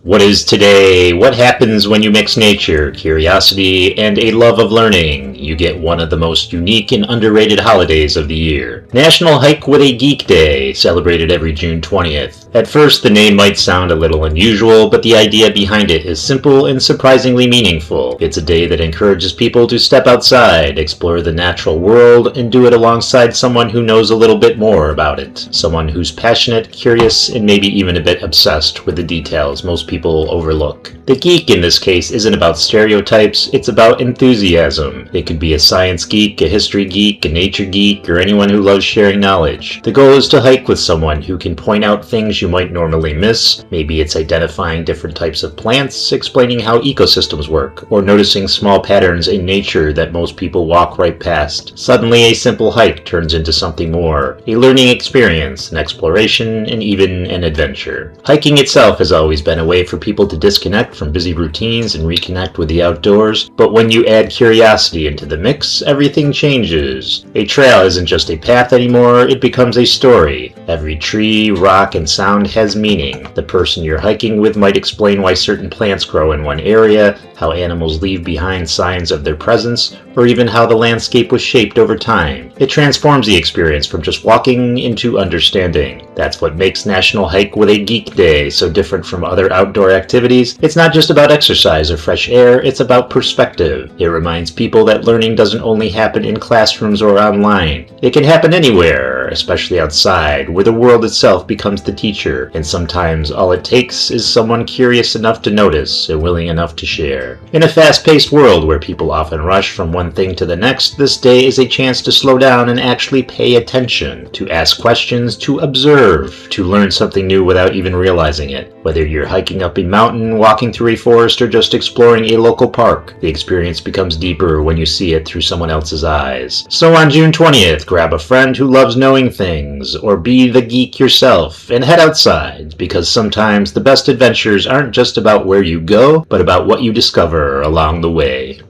Speaker 1: What is today? What happens when you mix nature, curiosity, and a love of learning? You get one of the most unique and underrated holidays of the year. National Hike with a Geek Day, celebrated every June 20th. At first, the name might sound a little unusual, but the idea behind it is simple and surprisingly meaningful. It's a day that encourages people to step outside, explore the natural world, and do it alongside someone who knows a little bit more about it. Someone who's passionate, curious, and maybe even a bit obsessed with the details most people overlook. The geek in this case isn't about stereotypes, it's about enthusiasm. It could be a science geek, a history geek, a nature geek, or anyone who loves sharing knowledge. The goal is to hike with someone who can point out things you might normally miss. Maybe it's identifying different types of plants, explaining how ecosystems work, or noticing small patterns in nature that most people walk right past. Suddenly, a simple hike turns into something more, a learning experience, an exploration, and even an adventure. Hiking itself has always been a way for people to disconnect from busy routines and reconnect with the outdoors, but when you add curiosity into the mix, everything changes. A trail isn't just a path anymore, it becomes a story. Every tree, rock, and sound has meaning. The person you're hiking with might explain why certain plants grow in one area, how animals leave behind signs of their presence, or even how the landscape was shaped over time. It transforms the experience from just walking into understanding. That's what makes National Hike with a Geek Day so different from other outdoor activities. It's not just about exercise or fresh air, it's about perspective. It reminds people that learning doesn't only happen in classrooms or online. It can happen anywhere, especially outside, where the world itself becomes the teacher nature, and sometimes all it takes is someone curious enough to notice and willing enough to share. In a fast-paced world where people often rush from one thing to the next, this day is a chance to slow down and actually pay attention, to ask questions, to observe, to learn something new without even realizing it. Whether you're hiking up a mountain, walking through a forest, or just exploring a local park, the experience becomes deeper when you see it through someone else's eyes. So on June 20th, grab a friend who loves knowing things, or be the geek yourself, and head outside, because sometimes the best adventures aren't just about where you go, but about what you discover along the way.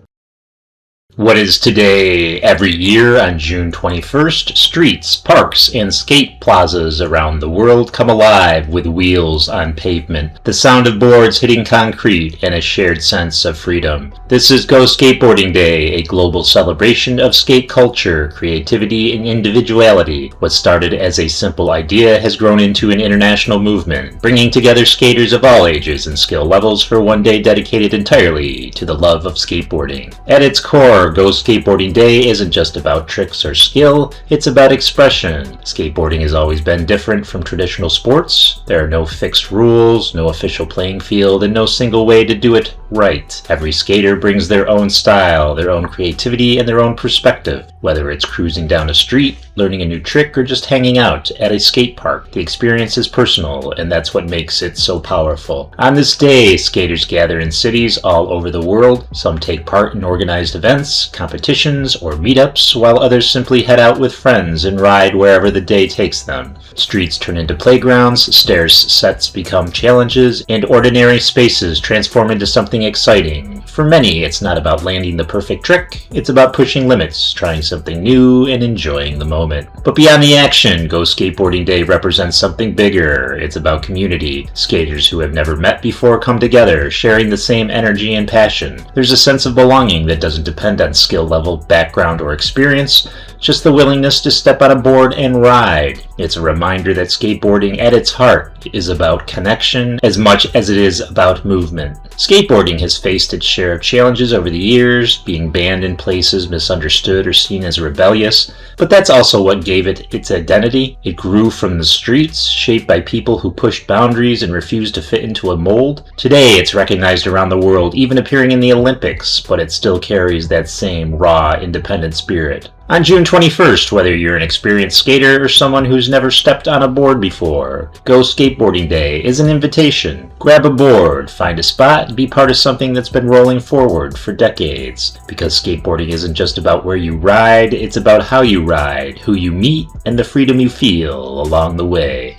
Speaker 1: What is today? Every year on June 21st, streets, parks, and skate plazas around the world come alive with wheels on pavement, the sound of boards hitting concrete, and a shared sense of freedom. This is Go Skateboarding Day, a global celebration of skate culture, creativity, and individuality. What started as a simple idea has grown into an international movement, bringing together skaters of all ages and skill levels for one day dedicated entirely to the love of skateboarding. At its core, Go Skateboarding Day isn't just about tricks or skill, it's about expression. Skateboarding has always been different from traditional sports. There are no fixed rules, no official playing field, and no single way to do it right. Every skater brings their own style, their own creativity, and their own perspective. Whether it's cruising down a street, learning a new trick, or just hanging out at a skate park, the experience is personal, and that's what makes it so powerful. On this day, skaters gather in cities all over the world. Some take part in organized events, competitions, or meetups, while others simply head out with friends and ride wherever the day takes them. Streets turn into playgrounds, stair sets become challenges, and ordinary spaces transform into something exciting. For many, it's not about landing the perfect trick, it's about pushing limits, trying something new, and enjoying the moment. But beyond the action, Go Skateboarding Day represents something bigger. It's about community. Skaters who have never met before come together, sharing the same energy and passion. There's a sense of belonging that doesn't depend on skill level, background, or experience, just the willingness to step on a board and ride. It's a reminder that skateboarding at its heart is about connection as much as it is about movement. Skateboarding has faced its share of challenges over the years, being banned in places misunderstood or seen as rebellious, but that's also what gave it its identity. It grew from the streets, shaped by people who pushed boundaries and refused to fit into a mold. Today, it's recognized around the world, even appearing in the Olympics, but it still carries that same raw, independent spirit. On June 21st, whether you're an experienced skater or someone who's never stepped on a board before, Go Skateboarding Day is an invitation. Grab a board, find a spot, and be part of something that's been rolling forward for decades. Because skateboarding isn't just about where you ride, it's about how you ride, who you meet, and the freedom you feel along the way.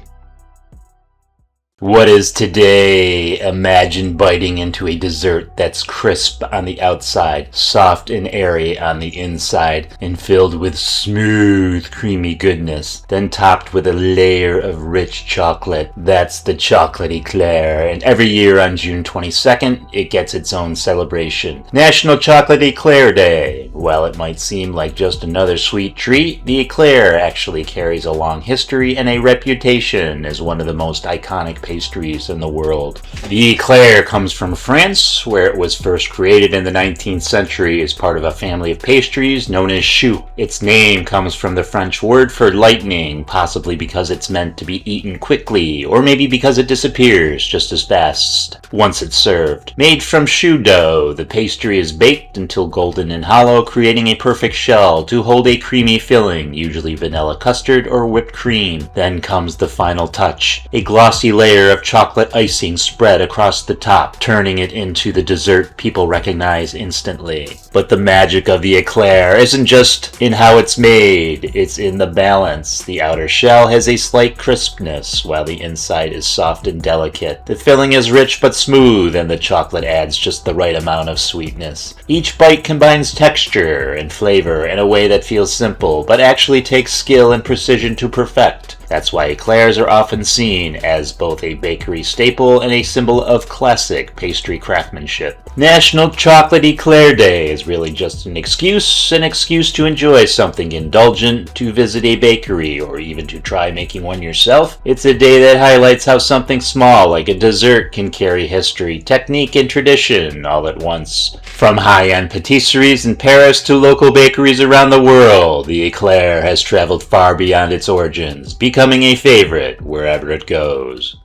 Speaker 1: What is today? Imagine biting into a dessert that's crisp on the outside, soft and airy on the inside, and filled with smooth, creamy goodness, then topped with a layer of rich chocolate. That's the chocolate eclair, and every year on June 22nd, it gets its own celebration. National Chocolate Eclair Day. While it might seem like just another sweet treat, the eclair actually carries a long history and a reputation as one of the most iconic pastries in the world. The eclair comes from France, where it was first created in the 19th century as part of a family of pastries known as choux. Its name comes from the French word for lightning, possibly because it's meant to be eaten quickly, or maybe because it disappears just as fast once it's served. Made from choux dough, the pastry is baked until golden and hollow, creating a perfect shell to hold a creamy filling, usually vanilla custard or whipped cream. Then comes the final touch, a glossy layer of chocolate icing spread across the top, turning it into the dessert people recognize instantly. But the magic of the eclair isn't just in how it's made, it's in the balance. The outer shell has a slight crispness, while the inside is soft and delicate. The filling is rich but smooth, and the chocolate adds just the right amount of sweetness. Each bite combines texture and flavor in a way that feels simple, but actually takes skill and precision to perfect. That's why eclairs are often seen as both a bakery staple and a symbol of classic pastry craftsmanship.
Speaker 3: National Chocolate Eclair Day is really just an excuse to enjoy something indulgent, to visit a bakery, or even to try making one yourself. It's a day that highlights how something small like a dessert can carry history, technique, and tradition all at once. From high-end patisseries in Paris to local bakeries around the world, the eclair has traveled far beyond its origins, becoming a favorite wherever it goes.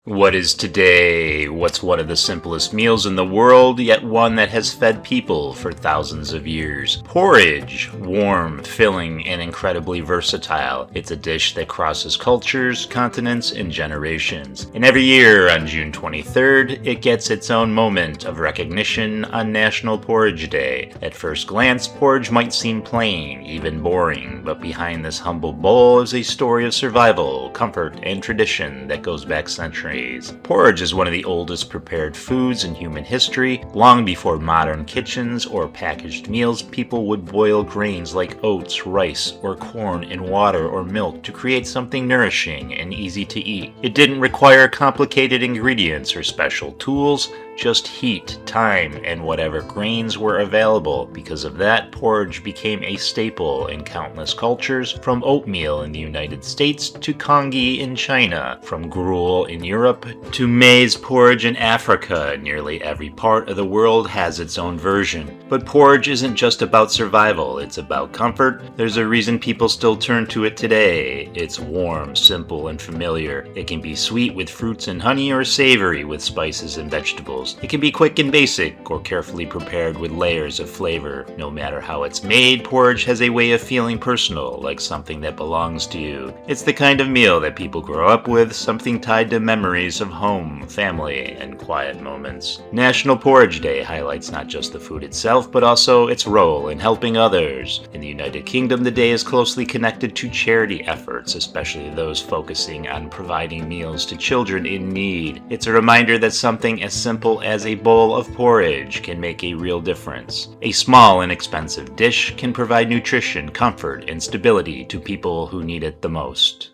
Speaker 3: What is today? What's one of the simplest meals in the world, yet one that has fed people for thousands of years? Porridge. Warm, filling, and incredibly versatile. It's a dish that crosses cultures, continents, and generations. And every year on June 23rd, it gets its own moment of recognition on National Porridge Day. At first glance, porridge might seem plain, even boring, but behind this humble bowl is a story of survival, comfort, and tradition that goes back centuries. Porridge is one of the oldest prepared foods in human history. Long before modern kitchens or packaged meals, people would boil grains like oats, rice, or corn in water or milk to create something nourishing and easy to eat. It didn't require complicated ingredients or special tools, just heat, time, and whatever grains were available. Because of that, porridge became a staple in countless cultures, from oatmeal in the United States to congee in China, from gruel in Europe to maize porridge in Africa. Nearly every part of the world has its own version. But porridge isn't just about survival, it's about comfort. There's a reason people still turn to it today. It's warm, simple, and familiar. It can be sweet with fruits and honey, or savory with spices and vegetables. It can be quick and basic, or carefully prepared with layers of flavor. No matter how it's made, porridge has a way of feeling personal, like something that belongs to you. It's the kind of meal that people grow up with, something tied to memories of home, family, and quiet moments. National Porridge Day highlights not just the food itself, but also its role in helping others. In the United Kingdom, the day is closely connected to charity efforts, especially those focusing on providing meals to children in need. It's a reminder that something as simple as a bowl of porridge can make a real difference. A small, inexpensive dish can provide nutrition, comfort, and stability to people who need it the most.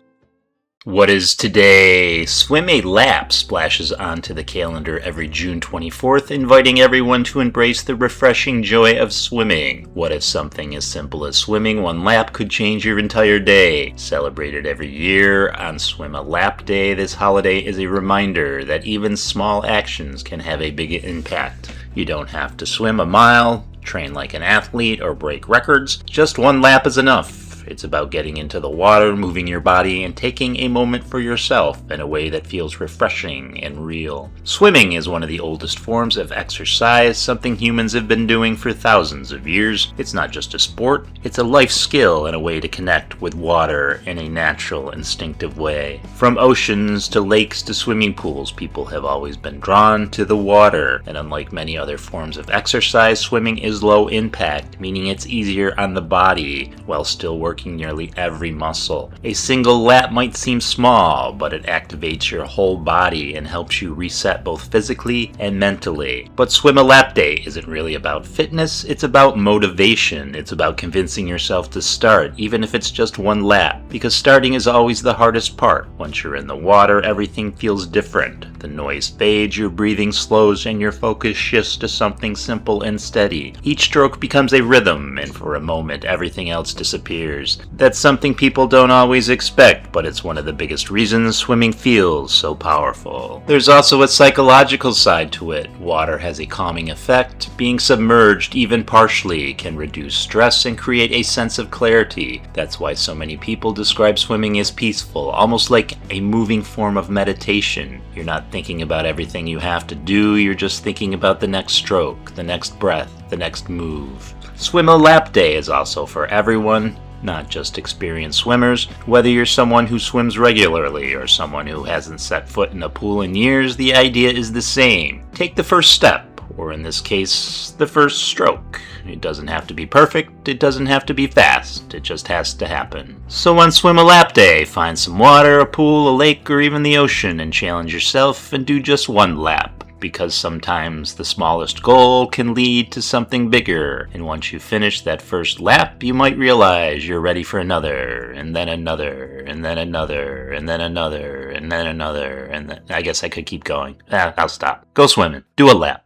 Speaker 3: What is today? Swim a Lap splashes onto the calendar every June 24th, inviting everyone to embrace the refreshing joy of swimming. What if something as simple as swimming one lap could change your entire day? Celebrated every year on Swim a Lap Day, this holiday is a reminder that even small actions can have a big impact. You don't have to swim a mile, train like an athlete, or break records. Just one lap is enough. It's about getting into the water, moving your body, and taking a moment for yourself in a way that feels refreshing and real. Swimming is one of the oldest forms of exercise, something humans have been doing for thousands of years. It's not just a sport, it's a life skill and a way to connect with water in a natural, instinctive way. From oceans to lakes to swimming pools, people have always been drawn to the water. And unlike many other forms of exercise, swimming is low impact, meaning it's easier on the body while still working nearly every muscle. A single lap might seem small, but it activates your whole body and helps you reset both physically and mentally. But Swim a Lap Day isn't really about fitness, it's about motivation. It's about convincing yourself to start, even if it's just one lap, because starting is always the hardest part. Once you're in the water, everything feels different. The noise fades, your breathing slows, and your focus shifts to something simple and steady. Each stroke becomes a rhythm, and for a moment, everything else disappears. That's something people don't always expect, but it's one of the biggest reasons swimming feels so powerful. There's also a psychological side to it. Water has a calming effect. Being submerged, even partially, can reduce stress and create a sense of clarity. That's why so many people describe swimming as peaceful, almost like a moving form of meditation. You're not thinking about everything you have to do, you're just thinking about the next stroke, the next breath, the next move. Swim a Lap Day is also for everyone, not just experienced swimmers. Whether you're someone who swims regularly or someone who hasn't set foot in a pool in years, the idea is the same. Take the first step, or in this case, the first stroke. It doesn't have to be perfect, it doesn't have to be fast, it just has to happen. So on Swim a Lap Day, find some water, a pool, a lake, or even the ocean and challenge yourself and do just one lap. Because sometimes the smallest goal can lead to something bigger, and once you finish that first lap, you might realize you're ready for another, and then another, and then another, and then another, and then another, and then I guess I could keep going. I'll stop. Go swimming. Do a lap.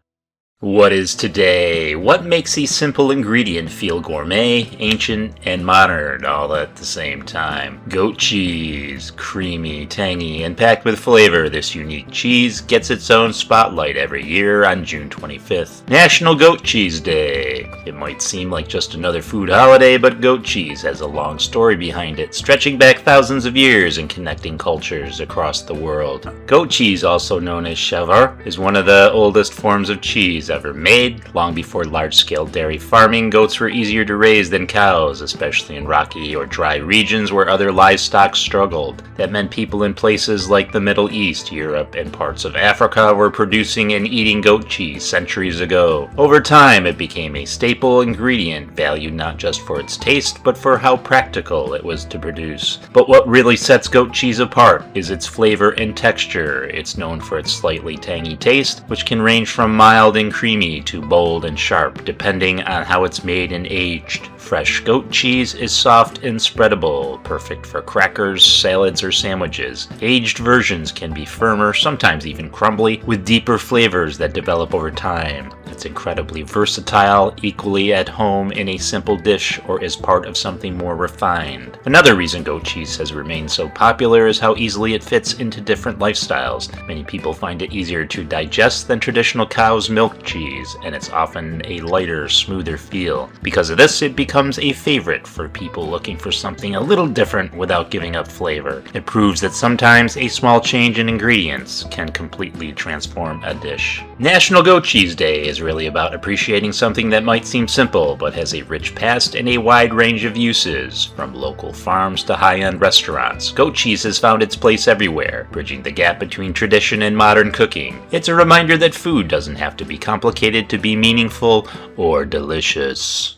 Speaker 3: What is today? What makes a simple ingredient feel gourmet, ancient, and modern all at the same time? Goat cheese. Creamy, tangy, and packed with flavor, this unique cheese gets its own spotlight every year on June 25th. National Goat Cheese Day. It might seem like just another food holiday, but goat cheese has a long story behind it, stretching back thousands of years and connecting cultures across the world. Goat cheese, also known as cheddar, is one of the oldest forms of cheese ever made. Long before large-scale dairy farming, goats were easier to raise than cows, especially in rocky or dry regions where other livestock struggled. That meant people in places like the Middle East, Europe, and parts of Africa were producing and eating goat cheese centuries ago. Over time, it became a staple ingredient, valued not just for its taste, but for how practical it was to produce. But what really sets goat cheese apart is its flavor and texture. It's known for its slightly tangy taste, which can range from mild and creamy to bold and sharp, depending on how it's made and aged. Fresh goat cheese is soft and spreadable, perfect for crackers, salads, or sandwiches. Aged versions can be firmer, sometimes even crumbly, with deeper flavors that develop over time. It's incredibly versatile, equally at home in a simple dish or as part of something more refined. Another reason goat cheese has remained so popular is how easily it fits into different lifestyles. Many people find it easier to digest than traditional cow's milk cheese, and it's often a lighter, smoother feel. Because of this, it becomes a favorite for people looking for something a little different without giving up flavor. It proves that sometimes a small change in ingredients can completely transform a dish. National Goat Cheese Day is really about appreciating something that might seem simple but has a rich past and a wide range of uses. From local farms to high-end restaurants, goat cheese has found its place everywhere, bridging the gap between tradition and modern cooking. It's a reminder that food doesn't have to be complicated to be meaningful or delicious.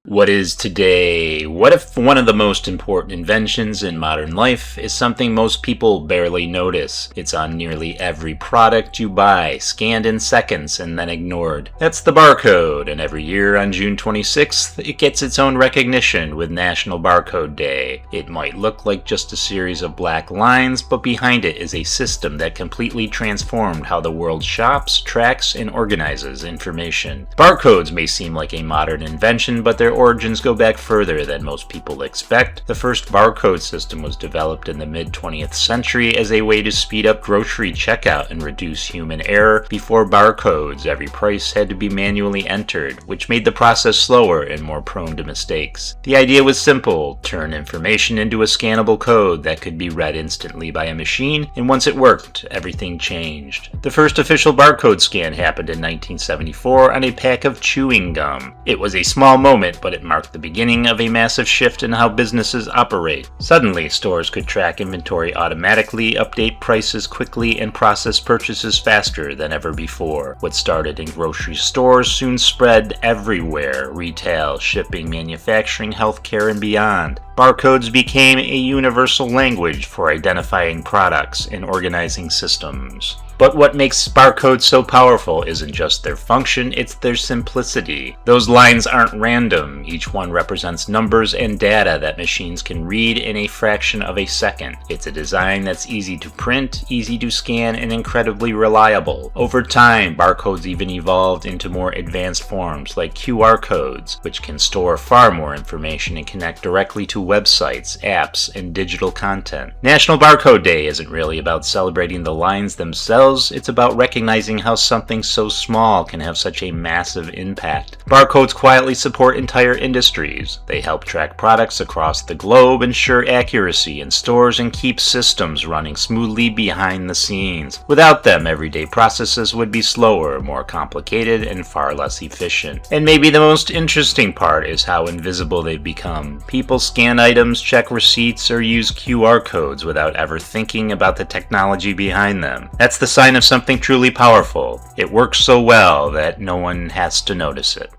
Speaker 3: What is today? What if one of the most important inventions in modern life is something most people barely notice? It's on nearly every product you buy, scanned in seconds and then ignored. That's the barcode, and every year on June 26th, it gets its own recognition with National Barcode Day. It might look like just a series of black lines, but behind it is a system that completely transformed how the world shops, tracks, and organizes information. Barcodes may seem like a modern invention, but their origins go back further than most people expect. The first barcode system was developed in the mid-20th century as a way to speed up grocery checkout and reduce human error. Before barcodes, every price had to be manually entered, which made the process slower and more prone to mistakes. The idea was simple: turn information into a scannable code that could be read instantly by a machine, and once it worked, everything changed. The first official barcode scan happened in 1974 on a pack of chewing gum. It was a small moment, but it marked the beginning of a massive shift in how businesses operate. Suddenly, stores could track inventory automatically, update prices quickly, and process purchases faster than ever before. What started in grocery stores soon spread everywhere: retail, shipping, manufacturing, healthcare, and beyond. Barcodes became a universal language for identifying products and organizing systems. But what makes barcodes so powerful isn't just their function, it's their simplicity. Those lines aren't random. Each one represents numbers and data that machines can read in a fraction of a second. It's a design that's easy to print, easy to scan, and incredibly reliable. Over time, barcodes even evolved into more advanced forms like QR codes, which can store far more information and connect directly to websites, apps, and digital content. National Barcode Day isn't really about celebrating the lines themselves. It's about recognizing how something so small can have such a massive impact. Barcodes quietly support entire industries. They help track products across the globe, ensure accuracy in stores, and keep systems running smoothly behind the scenes. Without them, everyday processes would be slower, more complicated, and far less efficient. And maybe the most interesting part is how invisible they've become. People scan items, check receipts, or use QR codes without ever thinking about the technology behind them. That's the sign of something truly powerful. It works so well that no one has to notice it.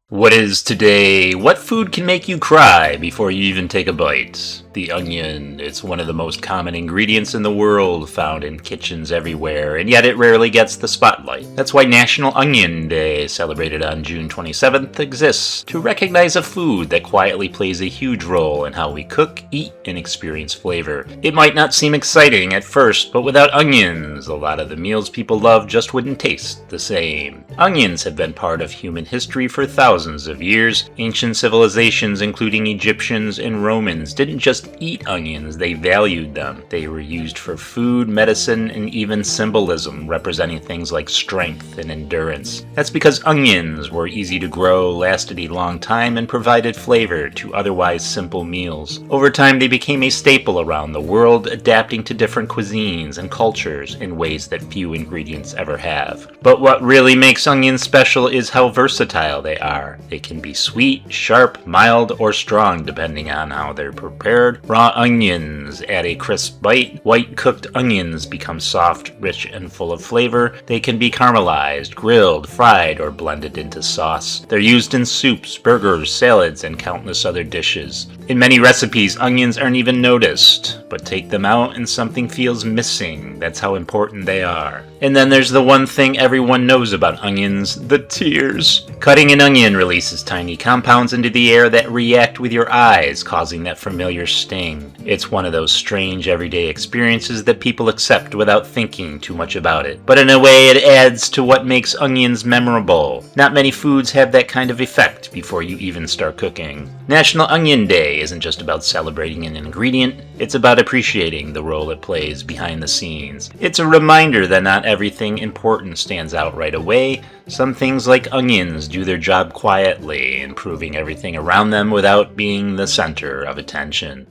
Speaker 3: What is today? What food can make you cry before you even take a bite? The onion. It's one of the most common ingredients in the world, found in kitchens everywhere, and yet it rarely gets the spotlight. That's why National Onion Day, celebrated on June 27th, exists, to recognize a food that quietly plays a huge role in how we cook, eat, and experience flavor. It might not seem exciting at first, but without onions, a lot of the meals people love just wouldn't taste the same. Onions have been part of human history for thousands of years. Ancient civilizations, including Egyptians and Romans, didn't just eat onions, they valued them. They were used for food, medicine, and even symbolism, representing things like strength and endurance. That's because onions were easy to grow, lasted a long time, and provided flavor to otherwise simple meals. Over time, they became a staple around the world, adapting to different cuisines and cultures in ways that few ingredients ever have. But what really makes onions special is how versatile they are. They can be sweet, sharp, mild, or strong depending on how they're prepared. Raw onions add a crisp bite. White cooked onions become soft, rich, and full of flavor. They can be caramelized, grilled, fried, or blended into sauce. They're used in soups, burgers, salads, and countless other dishes. In many recipes, onions aren't even noticed, but take them out and something feels missing. That's how important they are. And then there's the one thing everyone knows about onions, the tears. Cutting an onion releases tiny compounds into the air that react with your eyes, causing that familiar sting. It's one of those strange everyday experiences that people accept without thinking too much about it. But in a way, it adds to what makes onions memorable. Not many foods have that kind of effect before you even start cooking. National Onion Day isn't just about celebrating an ingredient, it's about appreciating the role it plays behind the scenes. It's a reminder that not everything important stands out right away. Some things like onions do their job quietly, improving everything around them without being the center of attention.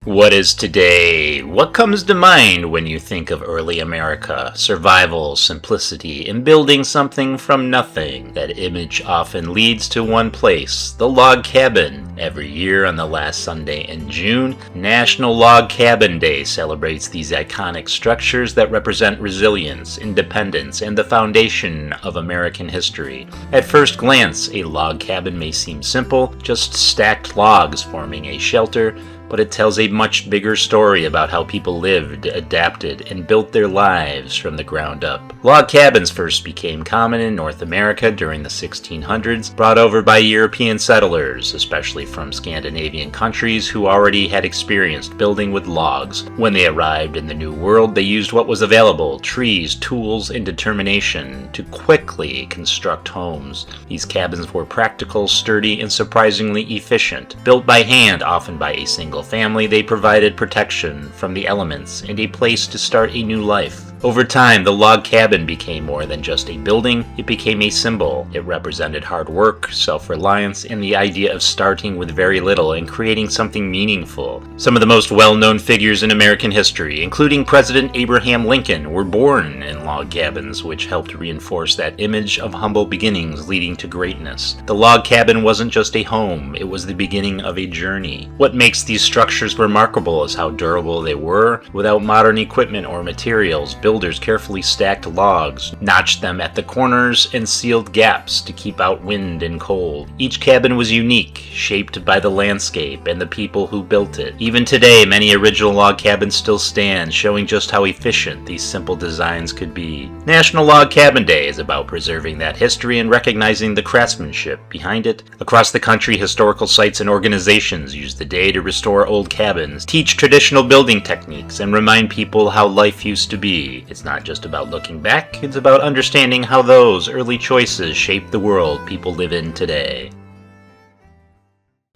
Speaker 3: What is today? What comes to mind when you think of early America? Survival, simplicity, and building something from nothing. That image often leads to one place, the log cabin. Every year on the last Sunday in June, National Log Cabin Day celebrates these iconic structures that represent resilience, independence, and the foundation of American history. At first glance, a log cabin may seem simple, just stacked logs forming a shelter, but it tells a much bigger story about how people lived, adapted, and built their lives from the ground up. Log cabins first became common in North America during the 1600s, brought over by European settlers, especially from Scandinavian countries who already had experienced building with logs. When they arrived in the New World, they used what was available, trees, tools, and determination, to quickly construct homes. These cabins were practical, sturdy, and surprisingly efficient. Built by hand, often by a single family, they provided protection from the elements and a place to start a new life. Over time, the log cabin became more than just a building. It became a symbol. It represented hard work, self-reliance, and the idea of starting with very little and creating something meaningful. Some of the most well-known figures in American history, including President Abraham Lincoln, were born in log cabins, which helped reinforce that image of humble beginnings leading to greatness. The log cabin wasn't just a home, it was the beginning of a journey. What makes these structures remarkable is how durable they were. Without modern equipment or materials, builders carefully stacked logs, notched them at the corners, and sealed gaps to keep out wind and cold. Each cabin was unique, shaped by the landscape and the people who built it. Even today, many original log cabins still stand, showing just how efficient these simple designs could be. National Log Cabin Day is about preserving that history and recognizing the craftsmanship behind it. Across the country, historical sites and organizations use the day to restore old cabins, teach traditional building techniques, and remind people how life used to be. It's not just about looking back, it's about understanding how those early choices shaped the world people live in today.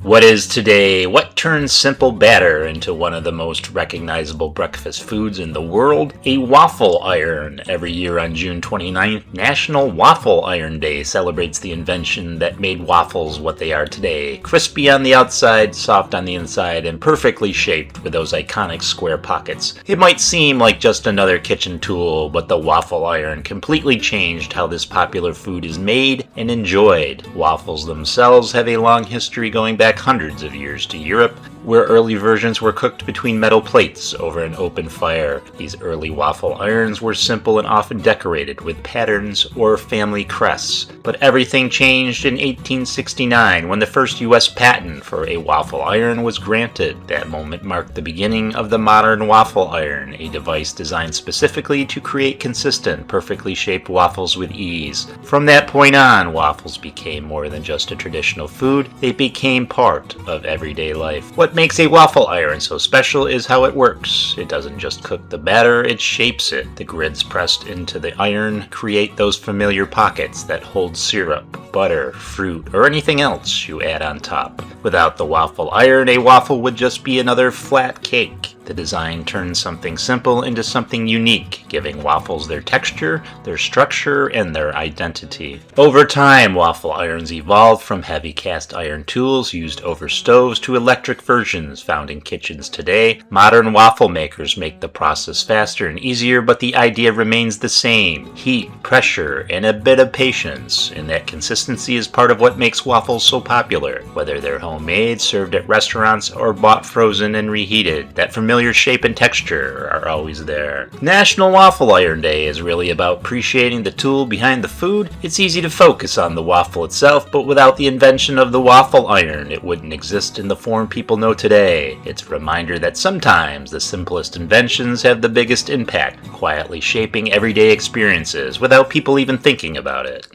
Speaker 3: What is today? What turns simple batter into one of the most recognizable breakfast foods in the world? A waffle iron. Every year on June 29th, National Waffle Iron Day celebrates the invention that made waffles what they are today. Crispy on the outside, soft on the inside, and perfectly shaped with those iconic square pockets. It might seem like just another kitchen tool, but the waffle iron completely changed how this popular food is made and enjoyed. Waffles themselves have a long history going back hundreds of years to Europe. where early versions were cooked between metal plates over an open fire. These early waffle irons were simple and often decorated with patterns or family crests. But everything changed in 1869 when the first U.S. patent for a waffle iron was granted. That moment marked the beginning of the modern waffle iron, a device designed specifically to create consistent, perfectly shaped waffles with ease. From that point on, waffles became more than just a traditional food, they became part of everyday life. What makes a waffle iron so special is how it works. It doesn't just cook the batter, it shapes it. The grids pressed into the iron create those familiar pockets that hold syrup, butter, fruit, or anything else you add on top. Without the waffle iron, a waffle would just be another flat cake. The design turns something simple into something unique, giving waffles their texture, their structure, and their identity. Over time, waffle irons evolved from heavy cast iron tools used over stoves to electric versions found in kitchens today. Modern waffle makers make the process faster and easier, but the idea remains the same: heat, pressure, and a bit of patience. And that consistency is part of what makes waffles so popular. Whether they're homemade, served at restaurants, or bought frozen and reheated, that familiar shape and texture are always there. National Waffle Iron Day is really about appreciating the tool behind the food. It's easy to focus on the waffle itself, but without the invention of the waffle iron, it wouldn't exist in the form people know today. It's a reminder that sometimes the simplest inventions have the biggest impact, quietly shaping everyday experiences without people even thinking about it.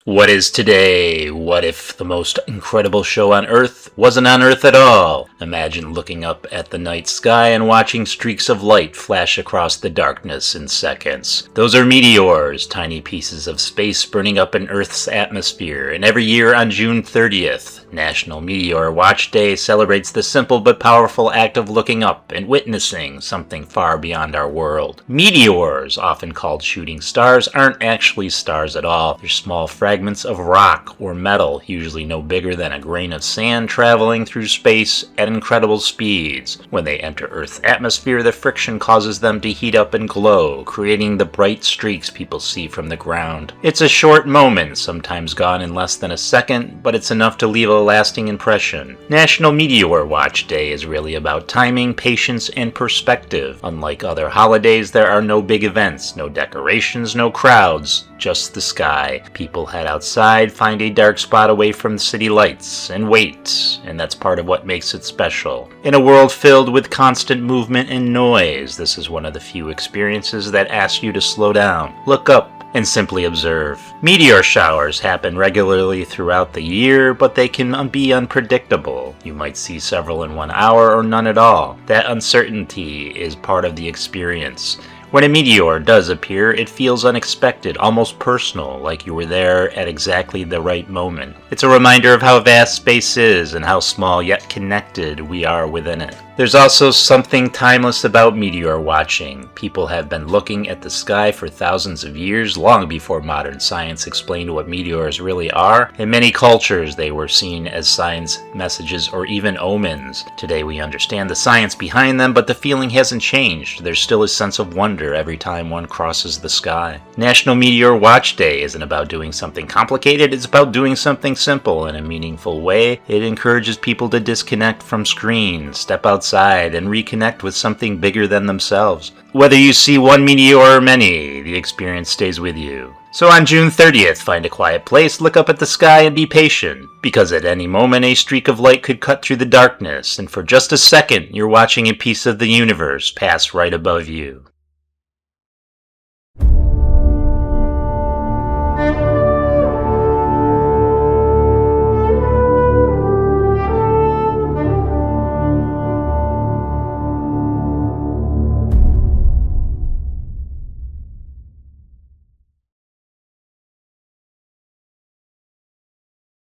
Speaker 3: What is today? What if the most incredible show on Earth wasn't on Earth at all? Imagine looking up at the night sky and watching streaks of light flash across the darkness in seconds. Those are meteors, tiny pieces of space burning up in Earth's atmosphere, and every year on June 30th, National Meteor Watch Day celebrates the simple but powerful act of looking up and witnessing something far beyond our world. Meteors, often called shooting stars, aren't actually stars at all. They're small fragments of rock or metal, usually no bigger than a grain of sand, traveling through space at incredible speeds. When they enter Earth's atmosphere, the friction causes them to heat up and glow, creating the bright streaks people see from the ground. It's a short moment, sometimes gone in less than a second, but it's enough to leave a lasting impression. National Meteor Watch Day is really about timing, patience, and perspective. Unlike other holidays, there are no big events, no decorations, no crowds, just the sky. People head outside, find a dark spot away from the city lights, and wait, and that's part of what makes it special. In a world filled with constant movement and noise, this is one of the few experiences that ask you to slow down, look up, and simply observe. Meteor showers happen regularly throughout the year, but they can be unpredictable. You might see several in 1 hour or none at all. That uncertainty is part of the experience. When a meteor does appear, it feels unexpected, almost personal, like you were there at exactly the right moment. It's a reminder of how vast space is and how small yet connected we are within it. There's also something timeless about meteor watching. People have been looking at the sky for thousands of years, long before modern science explained what meteors really are. In many cultures, they were seen as signs, messages, or even omens. Today we understand the science behind them, but the feeling hasn't changed. There's still a sense of wonder every time one crosses the sky. National Meteor Watch Day isn't about doing something complicated, it's about doing something simple in a meaningful way. It encourages people to disconnect from screens, step outside, and reconnect with something bigger than themselves. Whether you see one meteor or many, the experience stays with you. So on June 30th, find a quiet place, look up at the sky, and be patient. Because at any moment, a streak of light could cut through the darkness, and for just a second, you're watching a piece of the universe pass right above you.